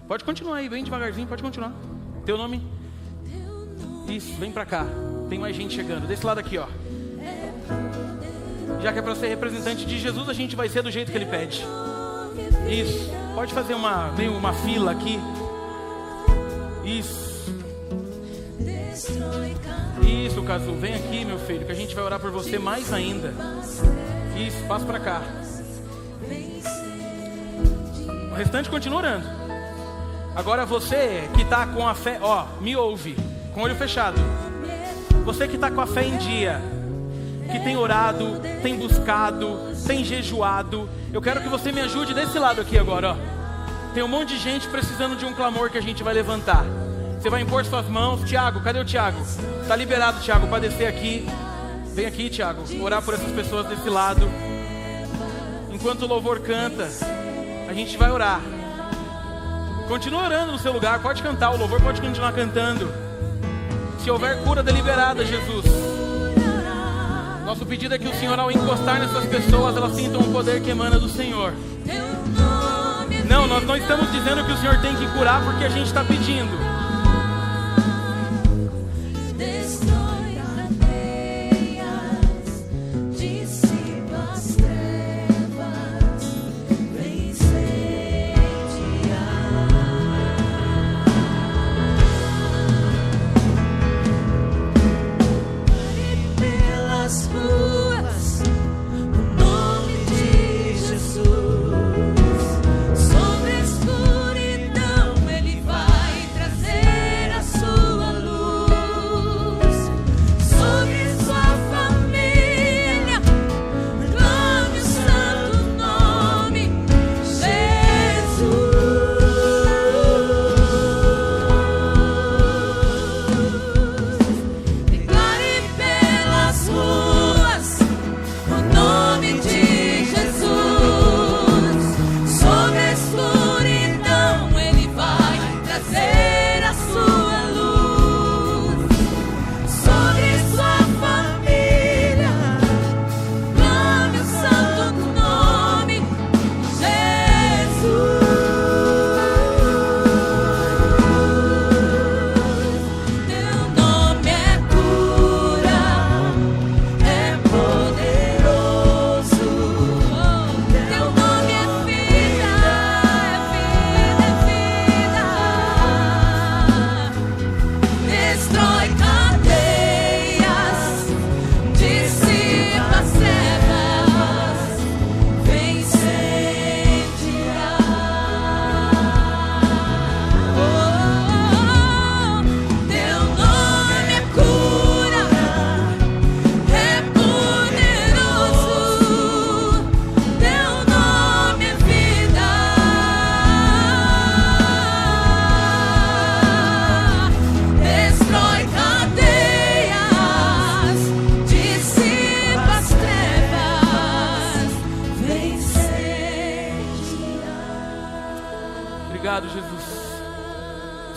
Pode continuar aí, bem devagarzinho, pode continuar. Teu nome? Isso, vem para cá. Tem mais gente chegando. Desse lado aqui, ó. Já que é para ser representante de Jesus, a gente vai ser do jeito que Ele pede. Isso. Pode fazer uma fila aqui. Isso. Isso, Cazu, vem aqui, meu filho, que a gente vai orar por você mais ainda. Isso, passa pra cá. O restante continua orando. Agora você que está com a fé, ó, me ouve, com o olho fechado. Você que está com a fé em dia, que tem orado, tem buscado, tem jejuado, eu quero que você me ajude desse lado aqui agora, ó. Tem um monte de gente precisando de um clamor que a gente vai levantar. Você vai impor suas mãos. Tiago, cadê o Tiago? Está liberado, Tiago, para descer aqui. Vem aqui, Tiago, orar por essas pessoas desse lado. Enquanto o louvor canta, a gente vai orar. Continua orando no seu lugar, pode cantar, o louvor pode continuar cantando. Se houver cura deliberada, Jesus. Nosso pedido é que o Senhor, ao encostar nessas pessoas, elas sintam o poder que emana do Senhor. Não, nós não estamos dizendo que o Senhor tem que curar porque a gente está pedindo.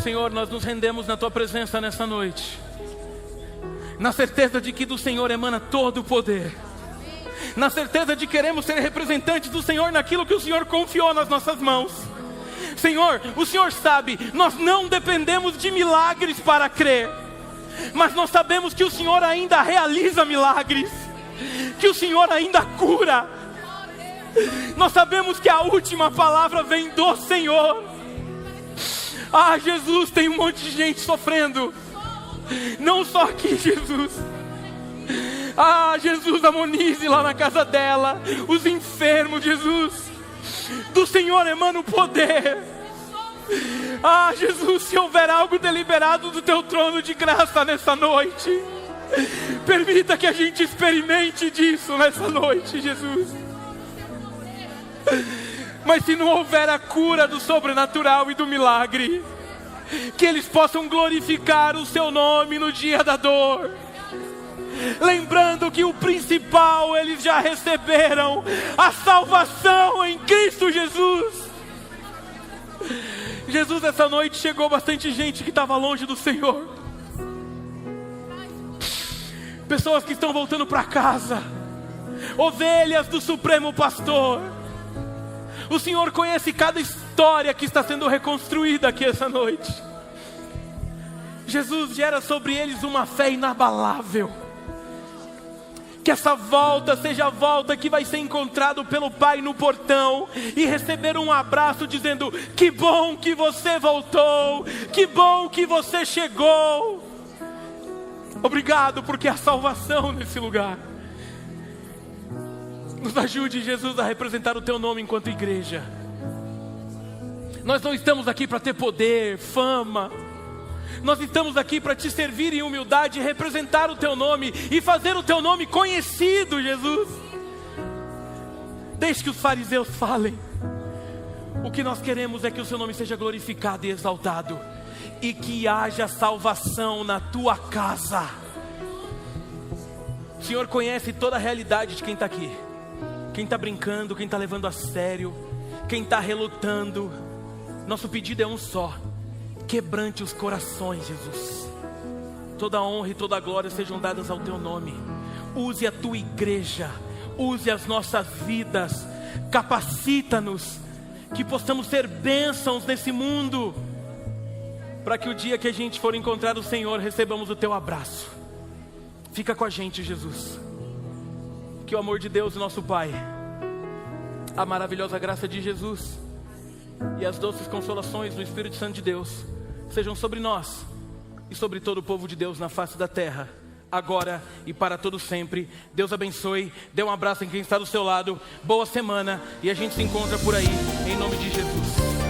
Senhor, nós nos rendemos na Tua presença nessa noite, na certeza de que do Senhor emana todo o poder, na certeza de que queremos ser representantes do Senhor naquilo que o Senhor confiou nas nossas mãos. Senhor, o Senhor sabe, nós não dependemos de milagres para crer, mas nós sabemos que o Senhor ainda realiza milagres, que o Senhor ainda cura. Nós sabemos que a última palavra vem do Senhor. Ah, Jesus, tem um monte de gente sofrendo, não só aqui, Jesus. Ah, Jesus, a Monize lá na casa dela, os enfermos, Jesus, do Senhor emana o poder. Ah, Jesus, se houver algo deliberado do Teu trono de graça nessa noite, permita que a gente experimente disso nessa noite, Jesus. Mas se não houver a cura do sobrenatural e do milagre, que eles possam glorificar o Seu nome no dia da dor, lembrando que o principal eles já receberam, a salvação em Cristo Jesus. Jesus, essa noite chegou bastante gente que estava longe do Senhor, pessoas que estão voltando para casa, ovelhas do Supremo Pastor. O Senhor conhece cada história que está sendo reconstruída aqui essa noite. Jesus, gera sobre eles uma fé inabalável, que essa volta seja a volta que vai ser encontrado pelo Pai no portão e receber um abraço dizendo: que bom que você voltou, que bom que você chegou. Obrigado porque há salvação nesse lugar. Nos ajude, Jesus, a representar o Teu nome enquanto igreja. Nós não estamos aqui para ter poder, fama. Nós estamos aqui para Te servir em humildade, representar o Teu nome e fazer o Teu nome conhecido, Jesus. Deixe que os fariseus falem. O que nós queremos é que o Seu nome seja glorificado e exaltado, e que haja salvação na Tua casa. O Senhor conhece toda a realidade de quem está aqui. Quem está brincando, quem está levando a sério, quem está relutando. Nosso pedido é um só: quebrante os corações, Jesus. Toda a honra e toda a glória sejam dadas ao Teu nome. Use a Tua igreja, use as nossas vidas, capacita-nos, que possamos ser bênçãos nesse mundo, para que o dia que a gente for encontrar o Senhor, recebamos o Teu abraço. Fica com a gente, Jesus. Que o amor de Deus, nosso Pai, a maravilhosa graça de Jesus e as doces consolações do Espírito Santo de Deus sejam sobre nós e sobre todo o povo de Deus na face da terra, agora e para todo sempre. Deus abençoe. Dê um abraço em quem está do seu lado. Boa semana, e a gente se encontra por aí, em nome de Jesus.